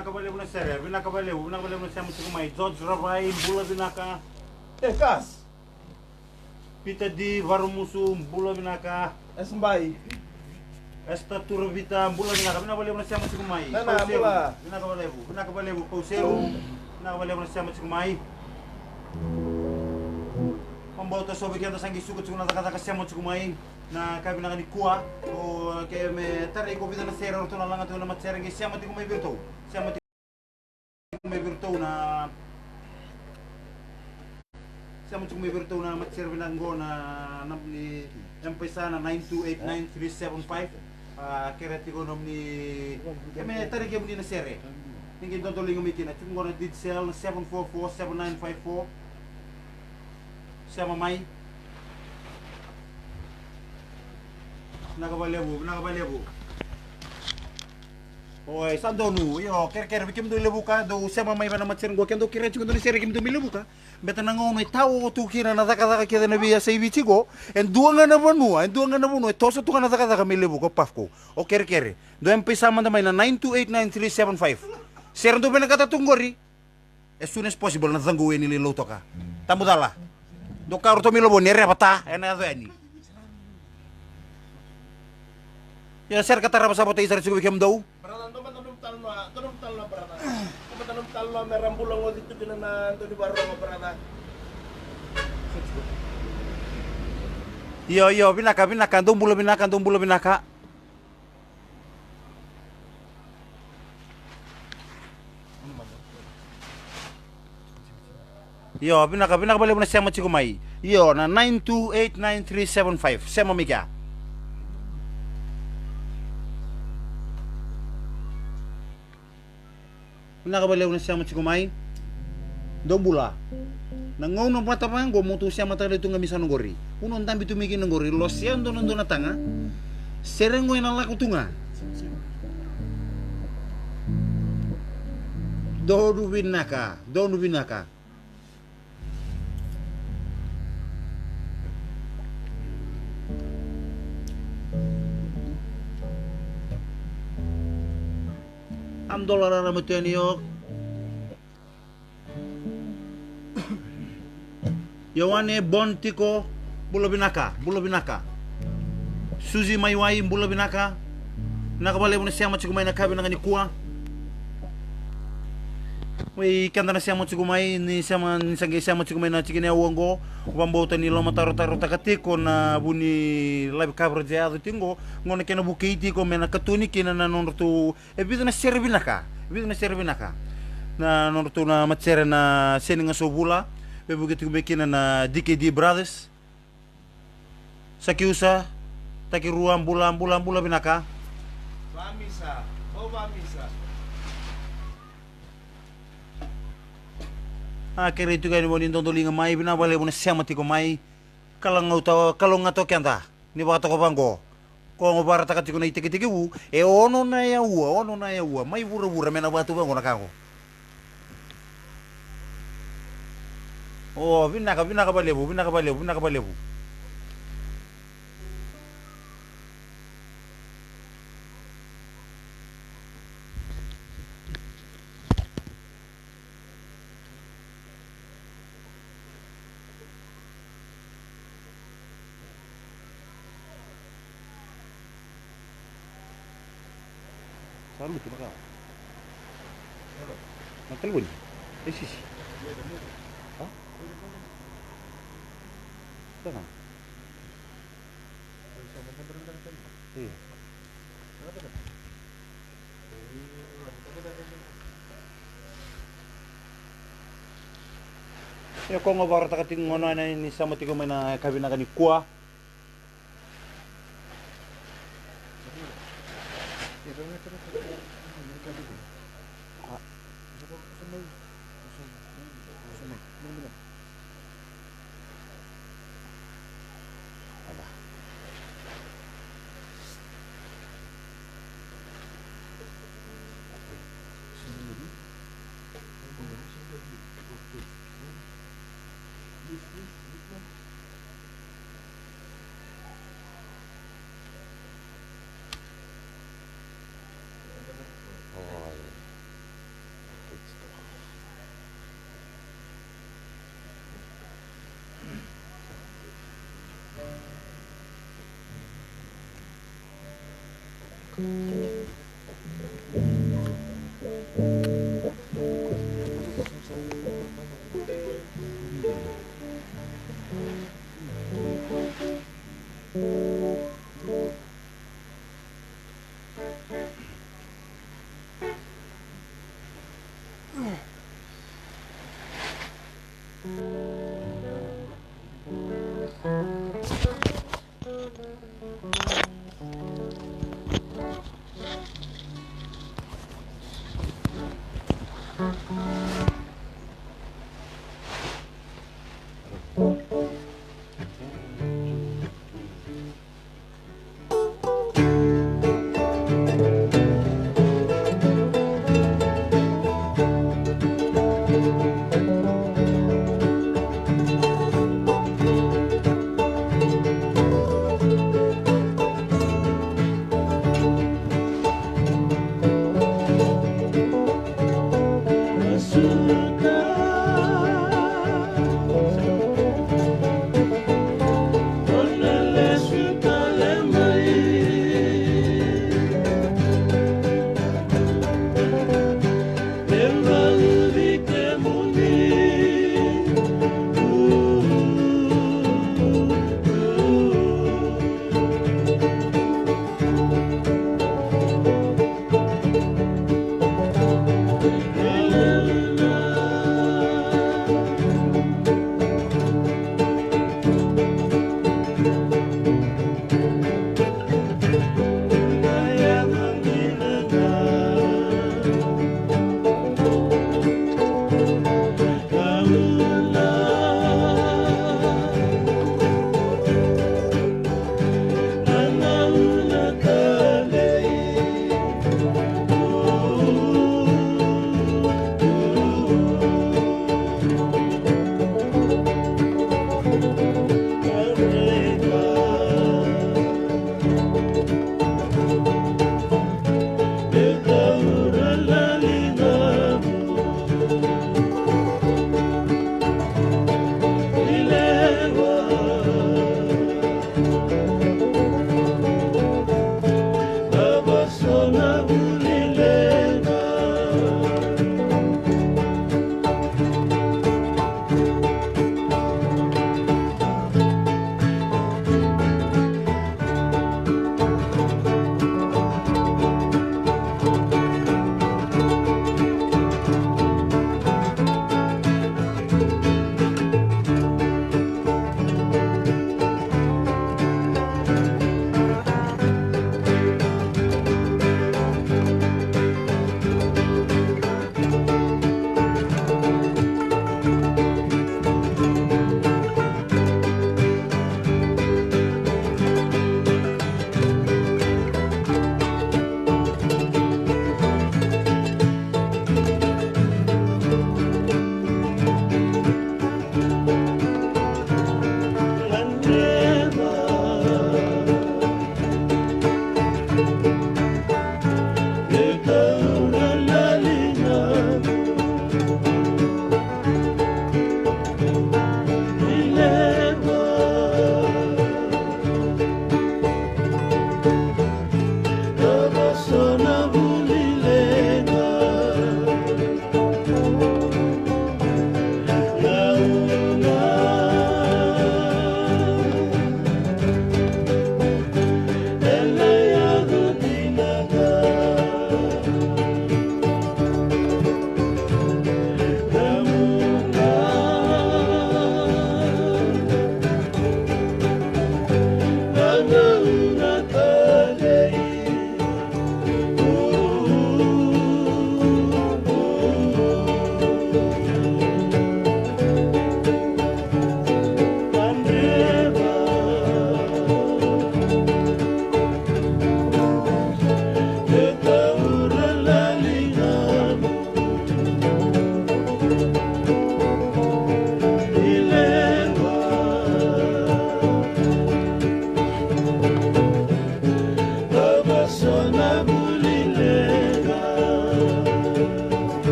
binakabalebu na sere, binakabalebu na siya mo sikumay. George Ravay, bula binaka. Kas. Pita di varumusu, bula binaka. Esmbay. Esta turavita, bula binakabalebu na siya mo sikumay. Nana, bula. Binakabalebu, pauseru. Binakabalebu na siya mo sikumay. Pambauta sobe kaya tasanggi suku tsukuna taka siya mo sikumay. Na kabi na kuah o kaya me tarik ko bida na sera orto na lang ato na matsera ngi siya mati ko may birto na siya mati ko may birto na matsera binanggo na ni empesa na 9289375 kaya ti ko nom ni kaya me tarik ko na sera ningi don to lingo mikina tungo na did sell 7447954 siya mamay Nakabalebu. Oy, sandonu, yo, ker bikim do lebu ka, do sama mai bana matsen go kendo kira chuko do sere kim do milebu ka. Beta nango no tawo tu kira na daka kida na biya sai bichi go, en duanga na bonu, toso tu kana daka milebu ko pafko. O ker. Do empesa manda mai na 9289375. Ser do bena kata tunggori. As soon as possible na zango eni le loto ka. Tamudala. Do karu to milobo nere pata, ena do eni. Ya sir kata rapa sabot isar suku bikem daw. Beratan to tanum talno beratan. Tanum talno merambulang ngod itu dinanan to di baro beratan. Yo, binaka, tumbulo binaka. Yo, binaka balik na siya machikumay. Yo, na 9289375. Siya mamika. Nakabaliw na siya machikumay. Dobula. Nangaw ng patapang go mutu siya mata dito nga misan ngori. Unon tambi tumiki ng ngori. Lo siya doon na tanga. Sereng na lako tunga. Dodu binaka. Am dolar na meten yok. Yawane bontiko bulo binaka. Suzy maiwai bulo binaka. Nakabale mo na siya matsigumay na kabi na kuah. Wei kanta na siya matsigumay ni siya matsigumay na chikine uwango. Wambota ni loma taro takatiko na buni live cover jado tingo ngone kena bukeiti ko mena katuni kina na nonto bidu na serbinaka na nonto na matsere na seninga sobula begitu bekina na DKD Brothers sakiusa takiruam bulan binaka Vamisa. Akhirnya itu kan mau nonton linga mai bina bale buna siama tiko mai kalau ngato kenta ni baka ko bango ko ngobara takati ko na itike wu ono na ya ua mai bura mena batu bango na kako oh bina ka balebu Salut, tu makan. Makan pun. Sisi. Hah? Jangan. Iya. Ya kung ngobara takating ngono na ni sama tiko may na kabina ka ni kuah.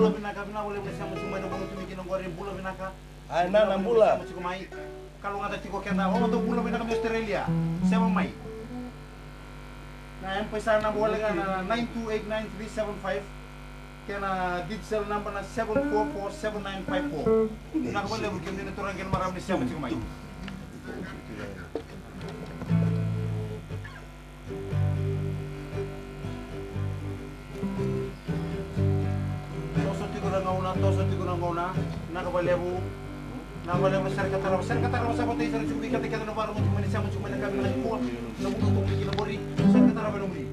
bula binaka bina boleh siamo cuma na bono tumi kino gore bula binaka. Ay, nana, bula. Siamo cuma mai. Kalau ngata tiko kena, oh to bula binaka di Australia. Siamo mai. Nah, yang pesan na boleh na 9289375. Kena digital number na 7447954. Nak boleh bukim ni turang ken maram ni siamo cuma mai. Toso tigo na ngona nakabalebu serkatara sa botay sa chubi kata no baro mo tumani sa mo tumani kami na ko na buto tong kinabori serkatara ba numri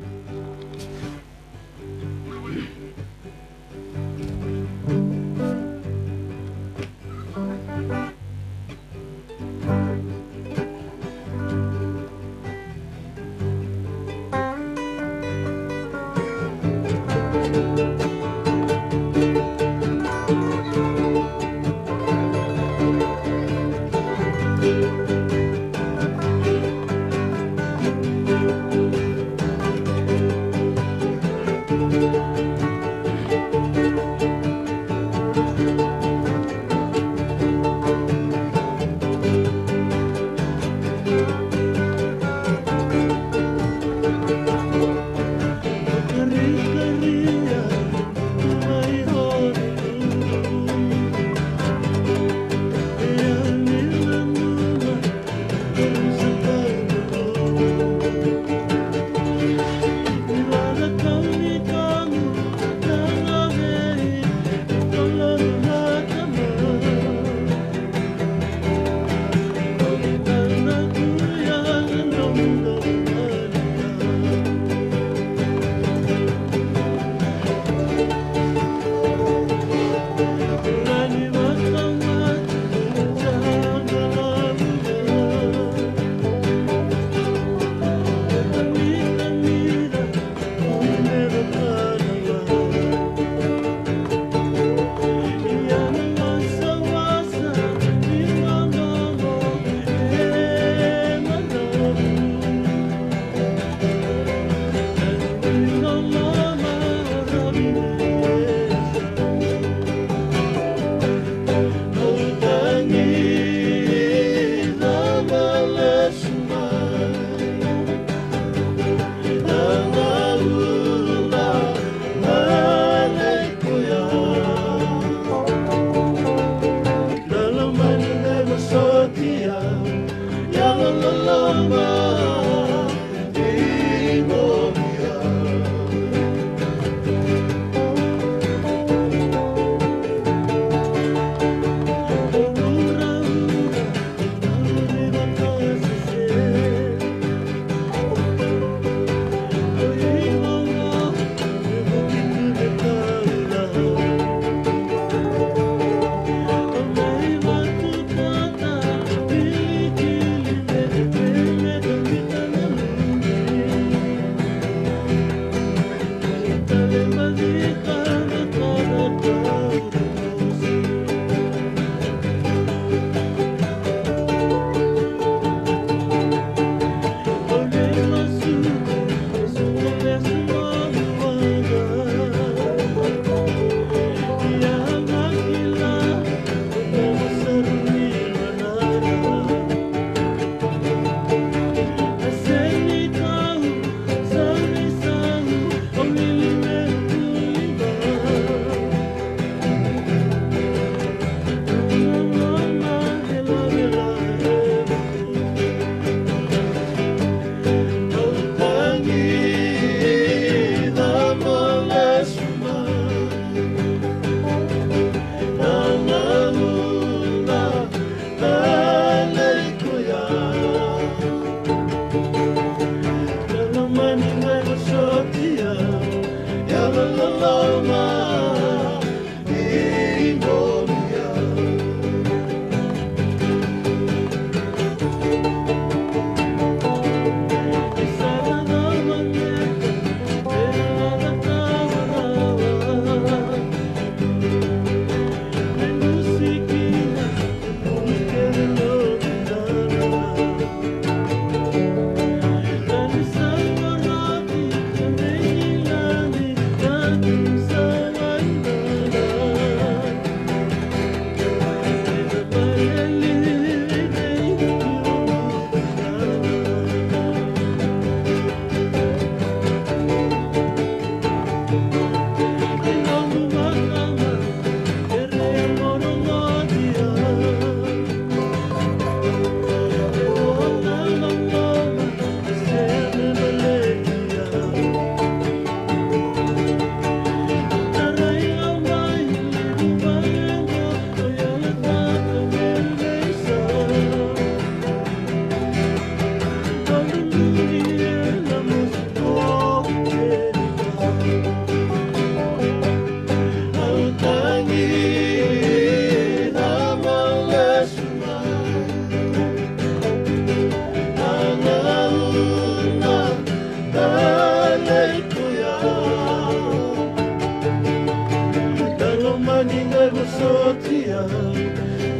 maninga masotia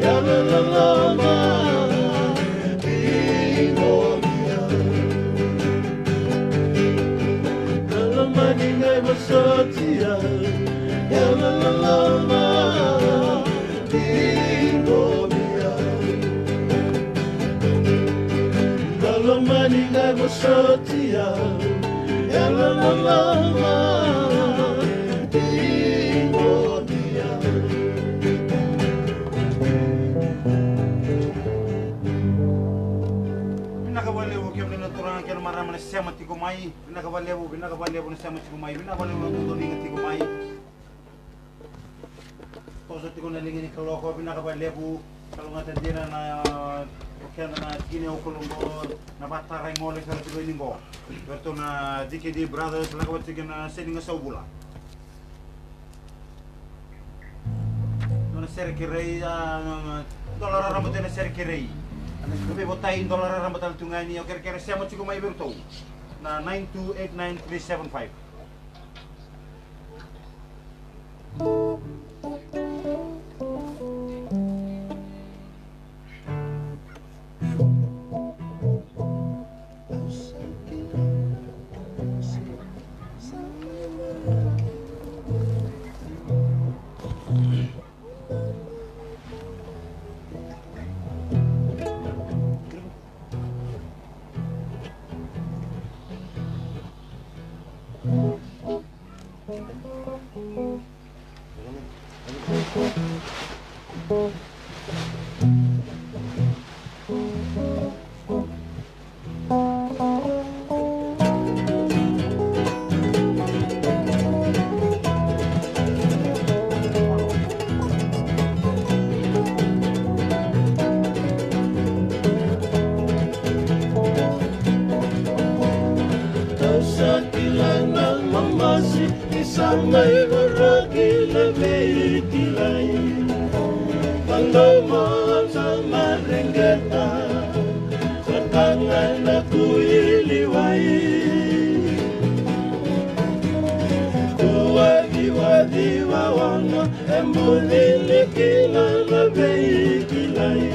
ya la la la ma ingomia la maninga masotia ya la la la ma ingomia la maninga masotia ya la la la ma Siamo tiko mai, bina kavalevu na siamo tiko mai, bina kavalevu na tudo linga tiko mai. Toso tiko na linga ni kaloko, bina kavalevu kalau ngata dira na kena na gine o kolombo na batara ngole kala tiko lingo. Berto na DKD brothers la kabat tiko na seninga saubula. Na ser kirei dolar rambut na ser kirei. Kami botai dolar rambut al tungani, o kira-kira siamo tiko mai berto. Na 9289375. Samay maragi lebih kilai Pandoman sama ringgeta Setangan aku iliwai Wadi wawana Embulili kila lebih kilai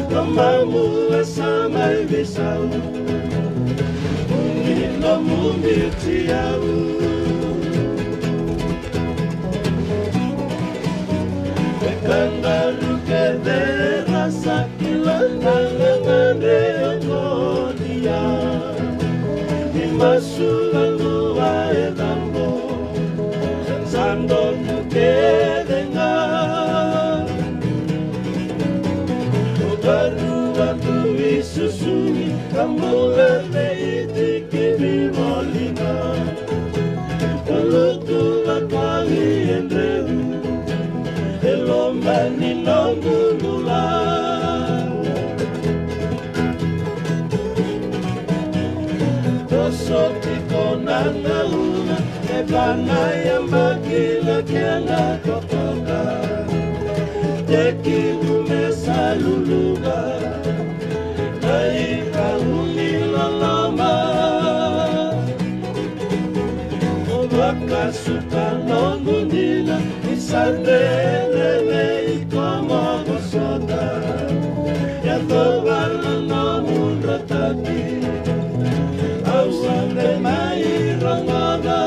Mamamu samay bisau Unino mumitiau Kangaru kede rasa kilangan reongo dia Dimasukan luar dambo Sandon kede nga Baru waktu isusumi Kamu lelei dikiri molina Kalau tuan kali endreu Elomani nongulula Tosoti konanga una Eblana yambakila kena kotoka Teki umesa luluga Naika unilalama Obaka suka nongundina Isandele ikomo gosoda Ya tobala no mundo taki Ausande mai rangoda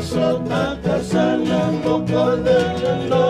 Sana, sana, poco de la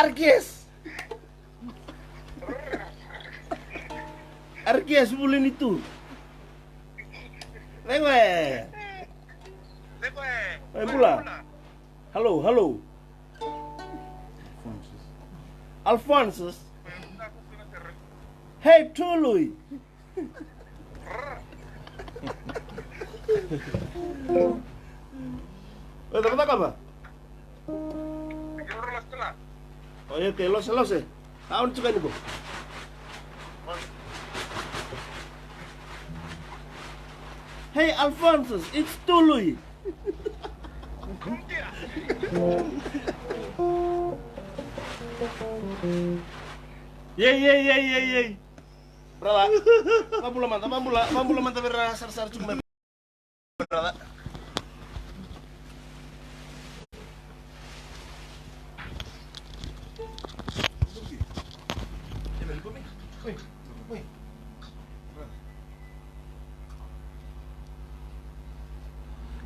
Arges. Arges bulan itu. Lewe. Lewe. Pula. Halo. Alphonsus. Hey, Tului. Dapat apa? Oh iya, oke, los. Tahun juga nih, Bu. Hey, Alphonsus, it's Tului. Yey. Berapa? Mampu mantap sar cuma. Berapa?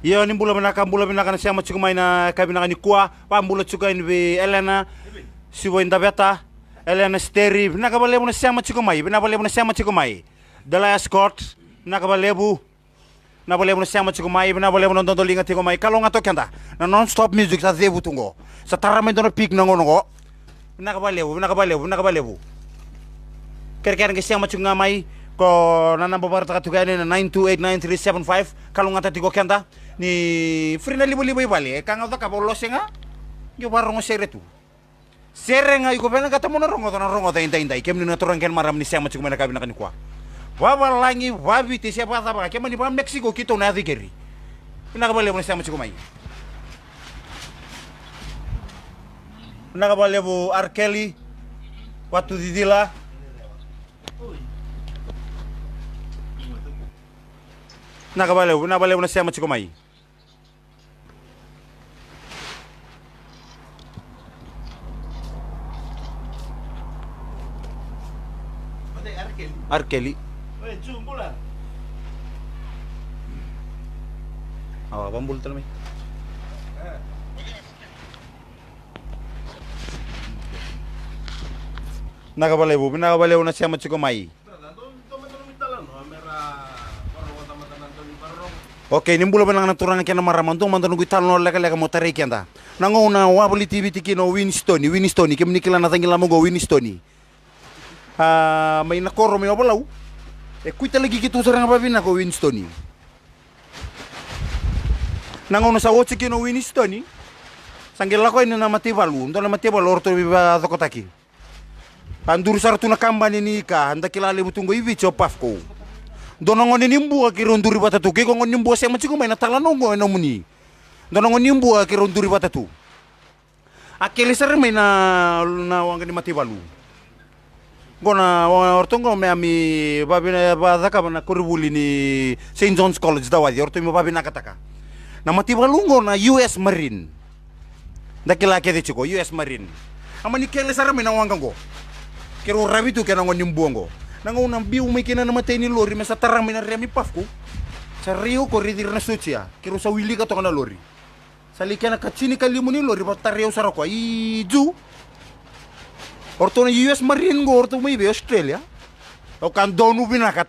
Iyo ni mbula menaka na siama chukumai na kabina ni kwa pa mbula chuka in be Elena siwo inda beta Elena Steri menaka ba lebu na siama chukumai Dala Scott menaka ba lebu na ba lebu na siama chukumai menaka ba lebu na ndondo linga tikomai kalau ngato kenda na non stop music sa zebu tungo sa tarame dono pik na ngono go menaka ba lebu ker nge siama chukumai ko na namba barata katuga ni na 9289375 kalau ngata tigo kenda ni frina libo ibali kanga ta kabolo senga yo barongo seretu serenga iko pena kata mono rongo ta inda kemni na torang ken maram ni siama chukuma na kabina kanikwa baba langi wabi ti siapa ta ba kemani ba Mexico kito na digeri ina kabale mo siama chukuma ina kabale bo Arkeli watu didila Nakabalew na siya machikumay. Arkeli. Oye, chumbula. Bambul talaga may. Nakabalew na siya machikumay. Oke, ni mbula banang naturanga kena maramantung mantan nunggu talon leka motare kenda. Nango na wabali TV tiki no Winstoni kemni kila natangi lamo go Winstoni. May nakoro may obalau. Kuita lagi gitu sarang babina ko Winstoni. Nango na sa wochi kino Winstoni. Sanggil lako ini nama tibalu, ndo nama tibalu orto biba tokotaki. Pandur sartu na kambani ni ka, handa kilale butungo ibi chopafko. Donongon nimbu akironduri batatu ke kongon nimbu siya machikumay na talanongo eno muni donongon nimbu akironduri batatu akeli sare may na wanga ni matibalu gona ortongo me ami babina badaka na kuribuli ni St. John's College dawadi orto mi babina kataka na matibalu na US Marine dakila ke de chiko US Marine amani kele sare may na wanga go kero rabitu ke nangon nimbu ngo nango nang biu may kina namatay ni lori masa tarang may nariyami pafko sa rio ko ridir na sucia kiro sa wili ka to na lori sa lika na katsini kalimu ni lori pa tariyo sa rako ju orto na US Marine go orto may be Australia o kan donu binaka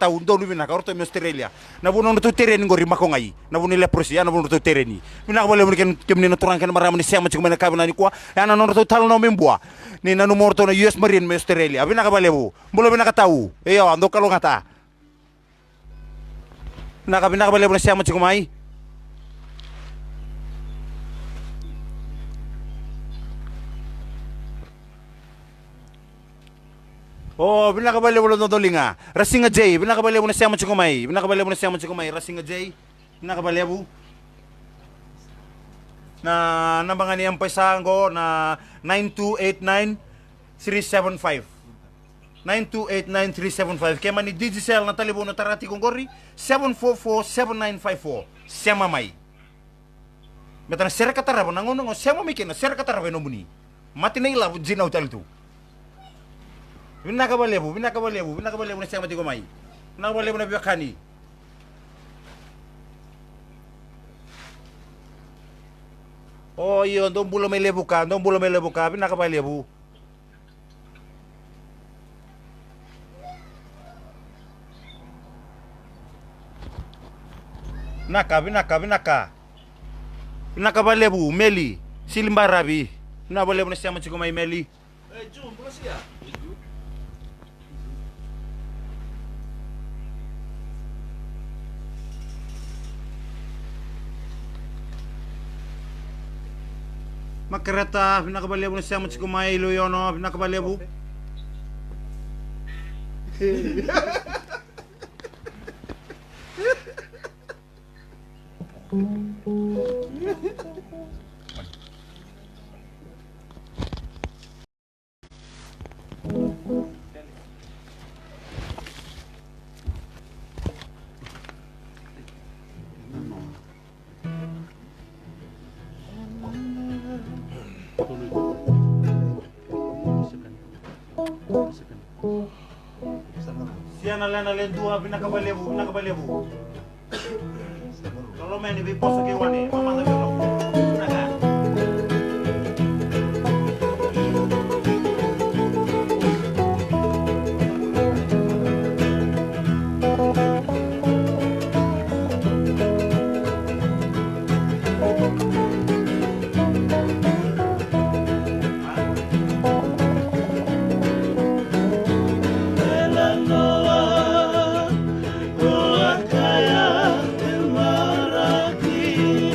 orto may Australia nabuno na to tereni go rimako ngai nabuno le prosia nabuno to tereni binaka bale mo kemni na turang kan marama ni siya machik man kabina ni kwa yana no to tal no membua ni nanumor to na US Marine may Australia binaka bale mo bulo binaka tau iyo ando kalo ngata binaka bale mo na siya machik mai Oh, binakabali mo na dolinga. Rasinga J, binakabali mo na siya machikumay. Rasinga J, binakabali mo. Na nabangan niyang paisahan ko na 9289375. 9289375. Kaya man ni Digicel na talibon na tarati kong gori, 7447954. Siya mamay. Metana ser katara bona ngono siamo mikina ser katara beno muni. Mati nei la jina hotel tu. Bina ka balebu na siamo tigo mai. Na balebu na biakani. Oh iyo ndom bulo melebu ka, bina ka balebu. Binaka balebu, Meli, Silimbarabi. Na balebu na siamo tigo mai Meli. Jom, bukas ya. Makereta, binaka balebu na siamo tigo mai Loyono, binaka balebu. Siana lena lentua binaka balebu. Kalau main di poso ke wane, mama na biolo. Binaka. Kaya, el mar aquí.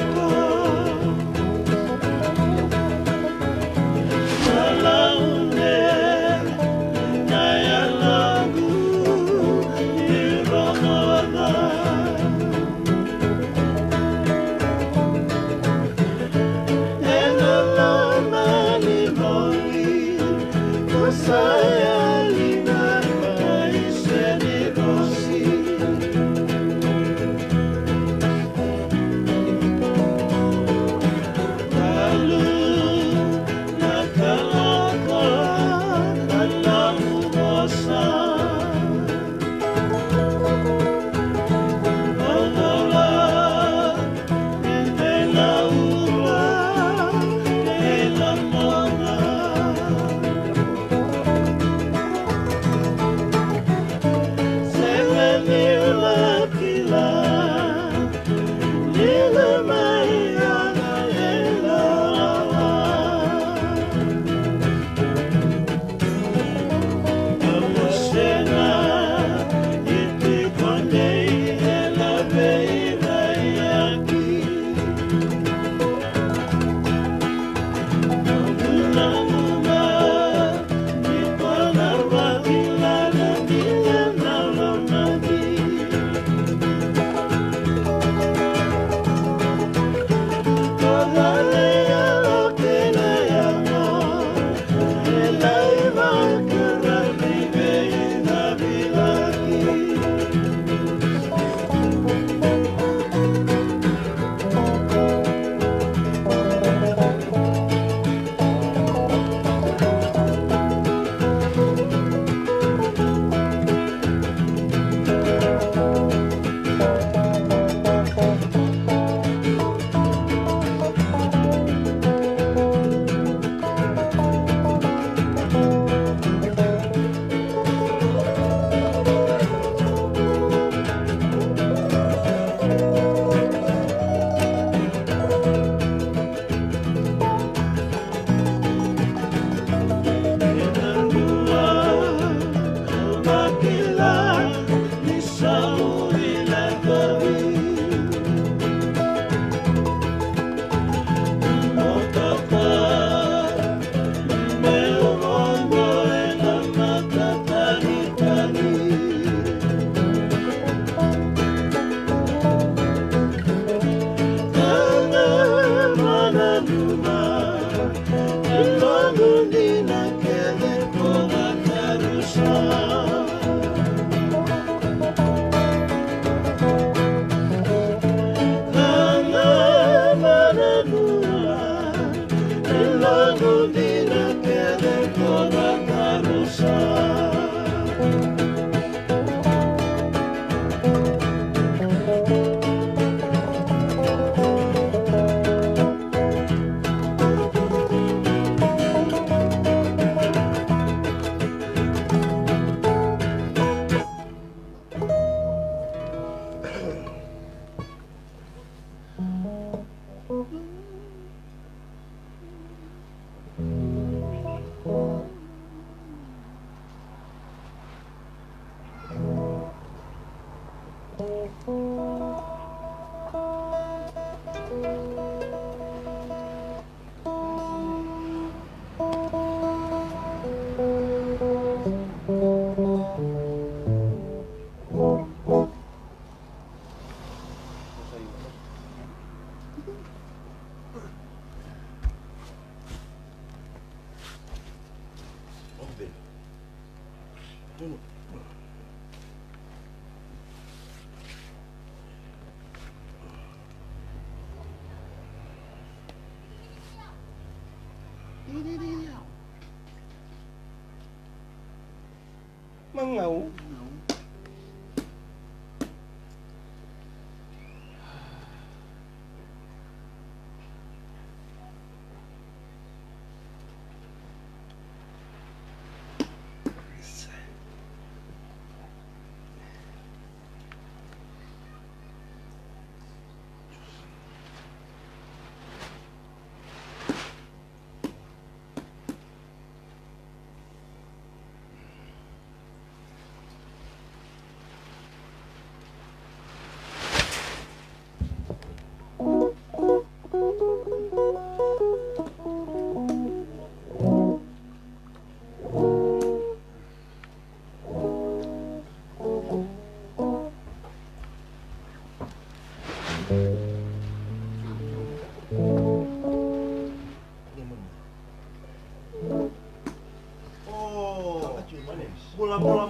Mangau.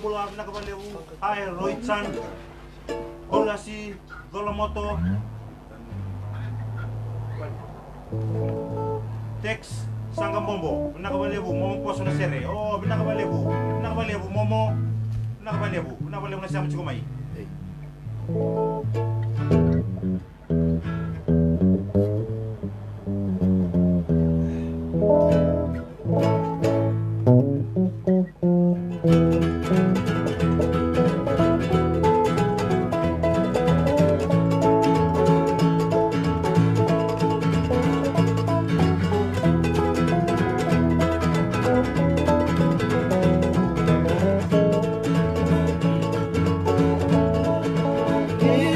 Mula pinakabaliw ay Roy-chan Hola si Dolomoto Tex Sangambombo pinakabaliw Momo Poso na sere pinakabaliw Momo pinakabaliw na siya Chikomay. Yeah.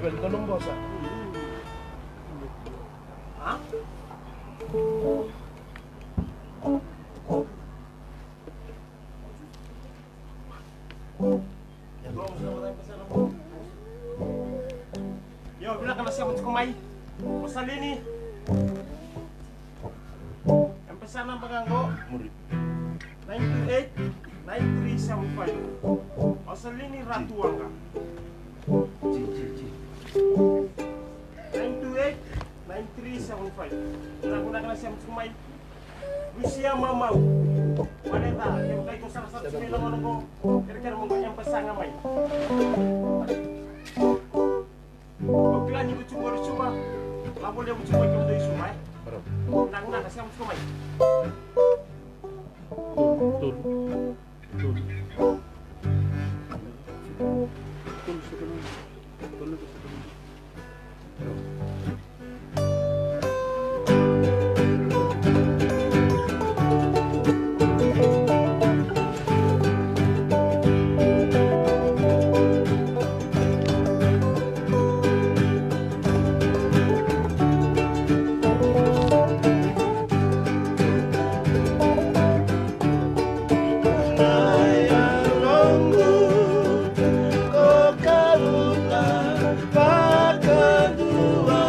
Ito nung boss ah. Ha? Yo, bilang ka na siya kumay. Masalini. Ang pesan ng paganggo. 928-9375. Masalini ratuang ka. 928-9375. Guna-guna ka na siya kumay. Lucia Mamau. Wanita, yung kay ko sa sumila mo nung kira-kira mong kanyang pasanga may. Pagpila niyo cuma labo dia cuma kau dari sumai. Nang kasi ang sumai. Tul. Pakadua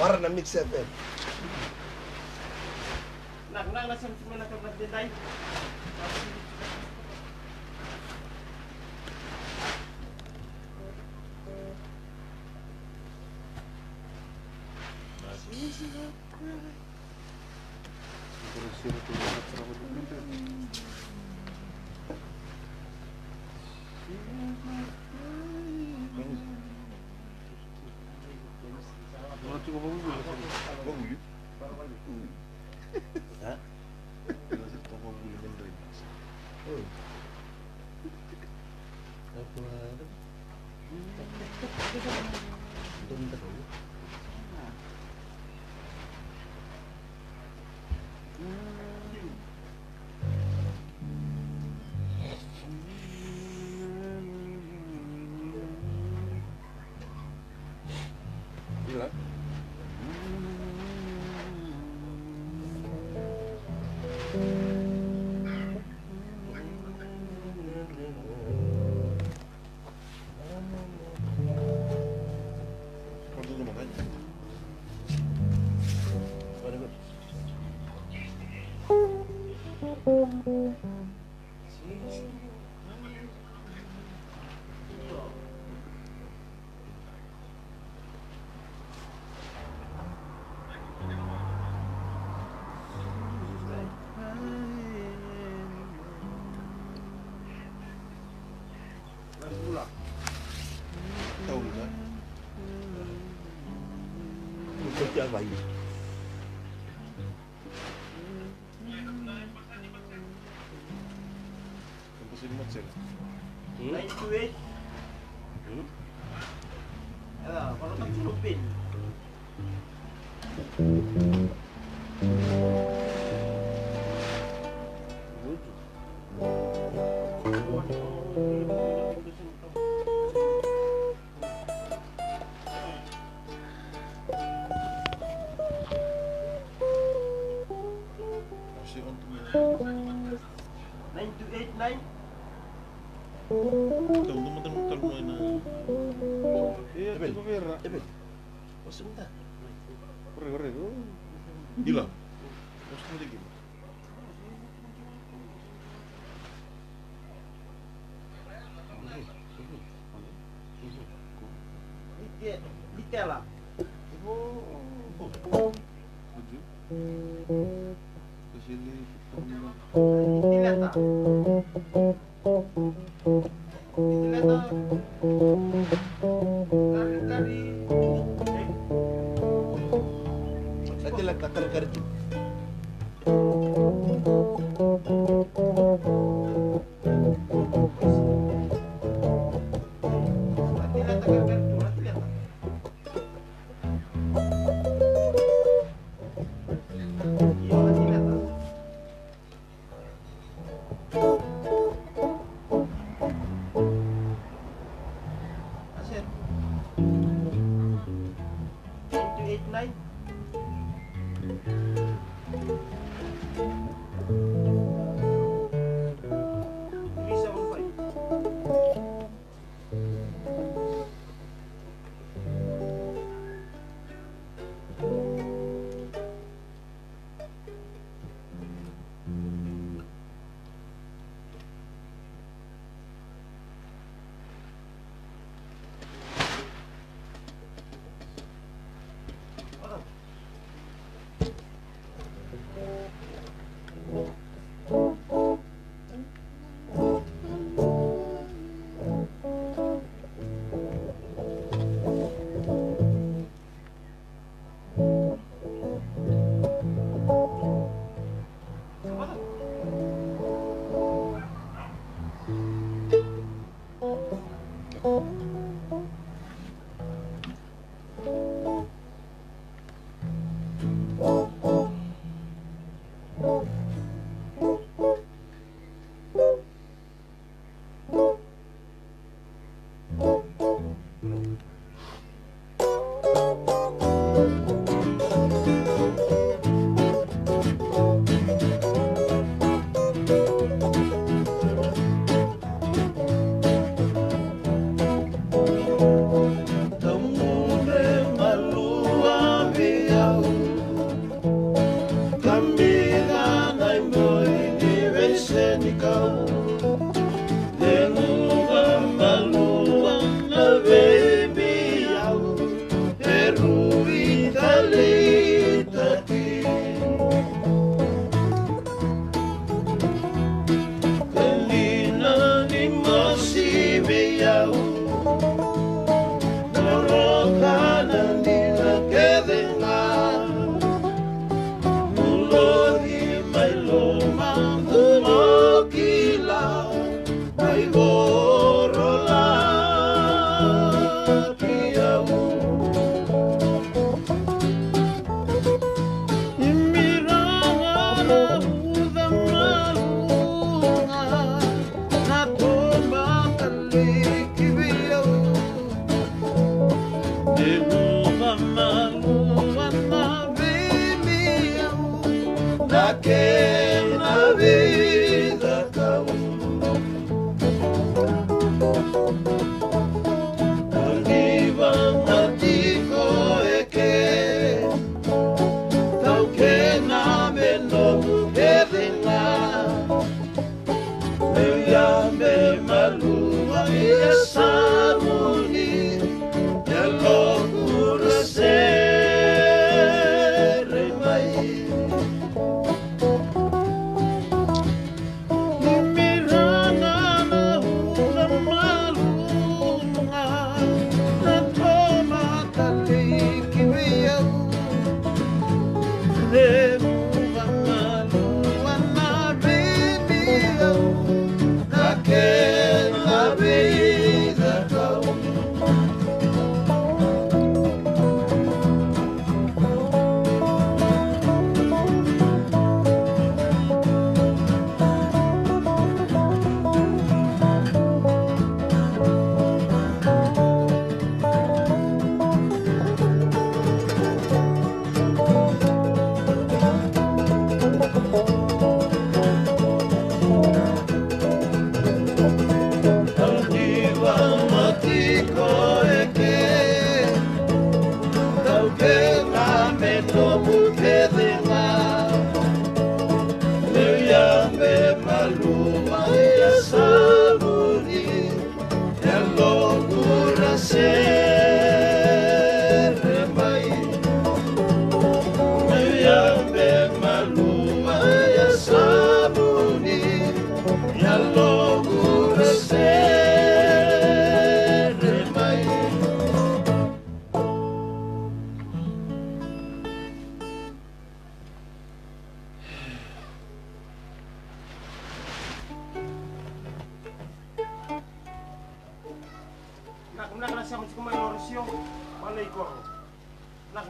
Warna Mix FM. Nak nasa semua nak berdendai. Gila. Quanto do montanha? Olha, agora. Tahu juga. Kerja lagi. Tempat ini macam. Naik duit. Alah, kalau tak celupin. Masih untuk 9289. teman-teman kalau main. Iya, coba vera. Oh, sebentar. Korek. Gila. Terus lagi. Detail lah. Kesini. Detail tak? Detail tak? Kari-kari. Nanti lah kari-kari tu. Nanti lihat tak kari-kari tu? Nanti lihat tak? Iya, nanti lihat tak? Asyik. 9289. Bisa berfai.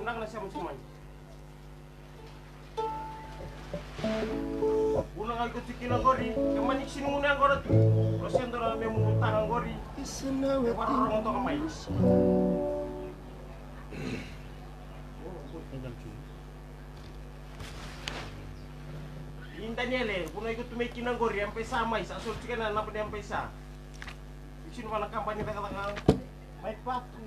Unang na siya mo sumay. Unang ay ko tikin ang gori. Kamanik sinuna ang gori. Rosyan doon na may mungutang ang gori. Parang ito kamay. Yung Daniel punay ko tumikin ang gori. Ang pesa may sa asul ka na napad ang pesa. Sino ba nagkampanya na katakang? May papo.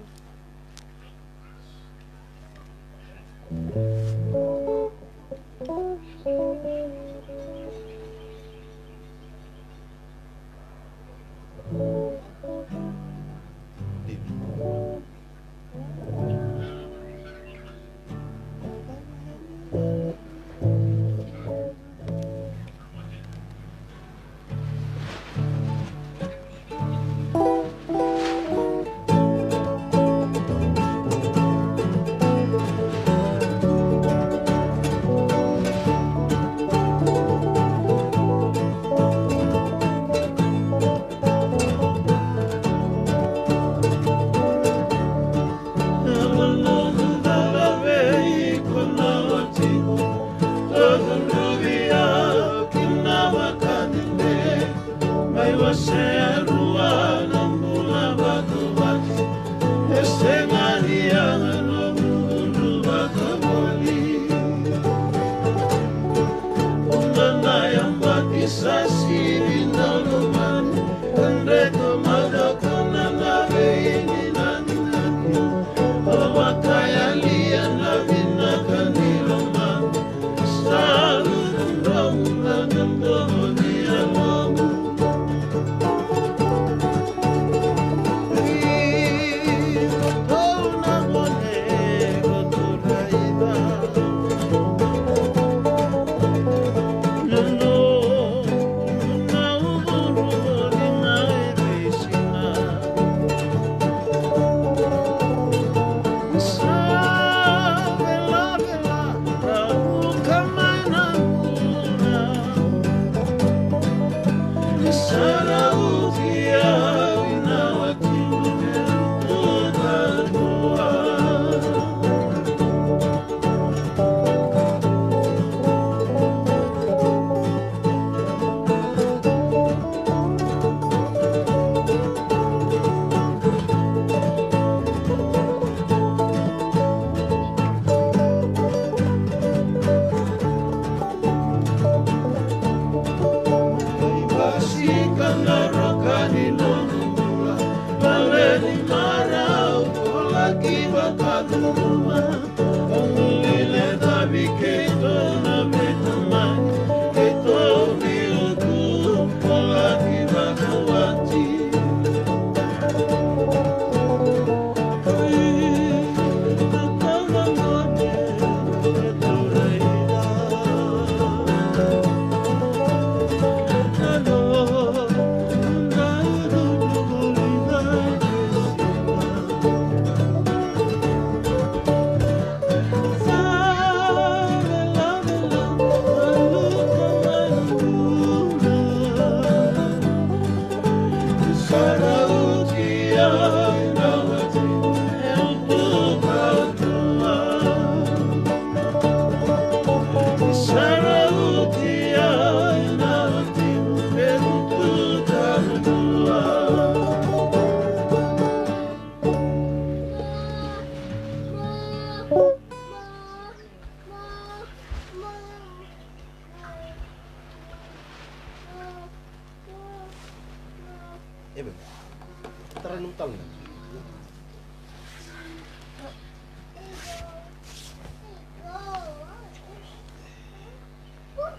Taranumtal na.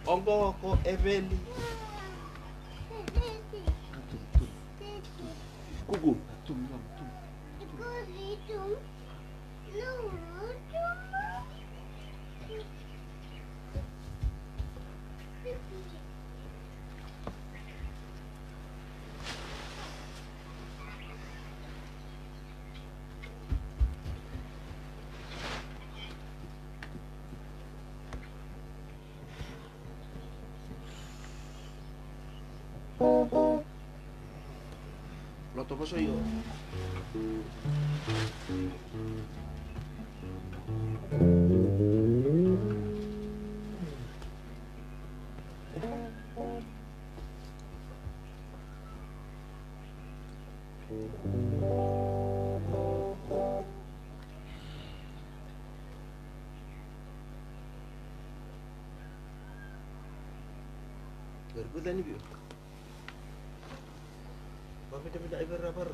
Ongo ko Eveli. Kugu. Loto po sa'yo. Berkuda ni biu. Papi tidak ibar-ibar.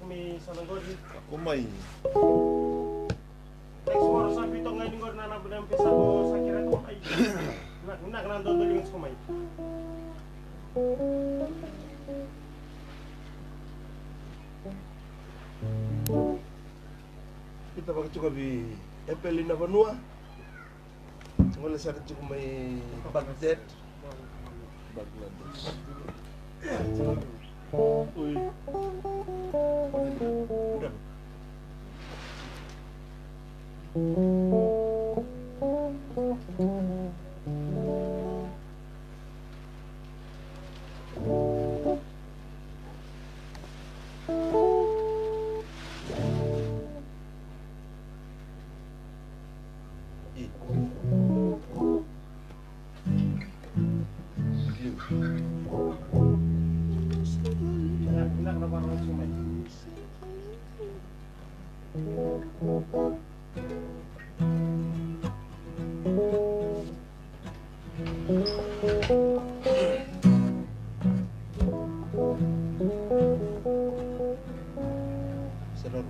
may sananggori. Ako may. Next tomorrow sabi ito ngayon ngor na nampisa ko sa kira ko ay. Nak nandodoling sa kumay. Kita bakit juga bi Epelina Vanua. Wala sa kanya may Baghdad. Bangladesh. Uy. Udah. Nak na parang sumay. Seru.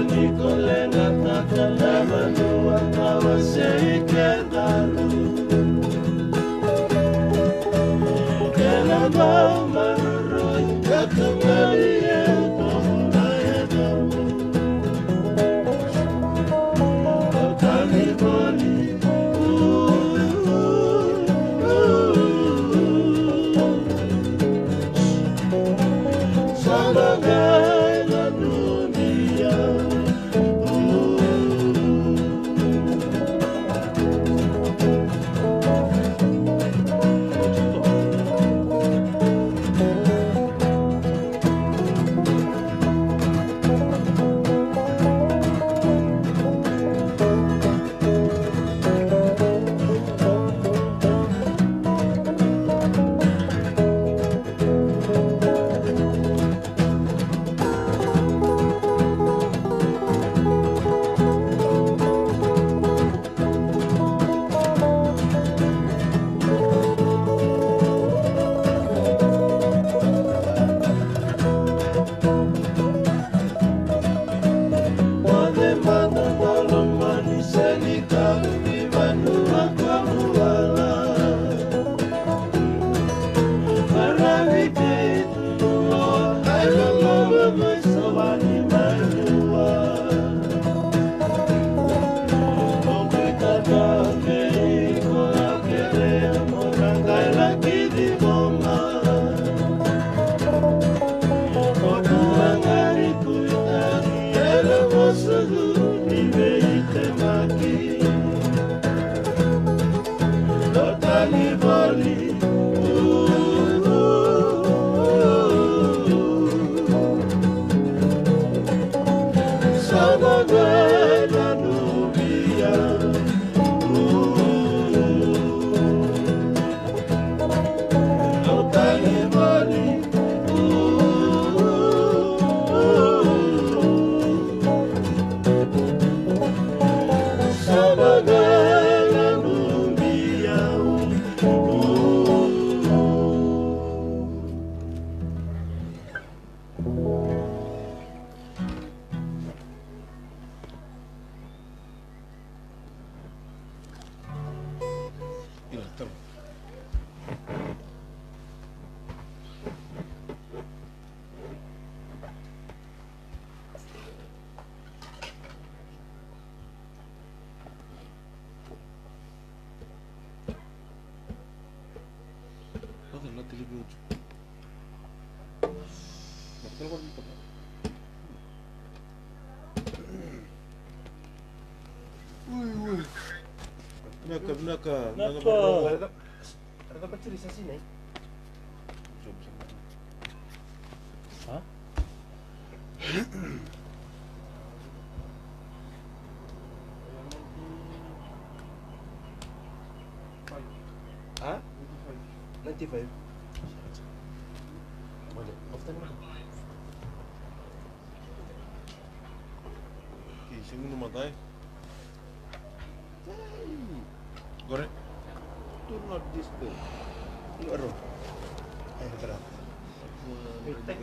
Nicolena, Tata, Lava, Nua, lucu. Telepon itu. Naka. Ada tempat cerita sini. Hah? Hah? 95. Boleh. Off time mana? Kisah ini matai. Goreng. Do not disturb. Lu ero. Berat. Tek.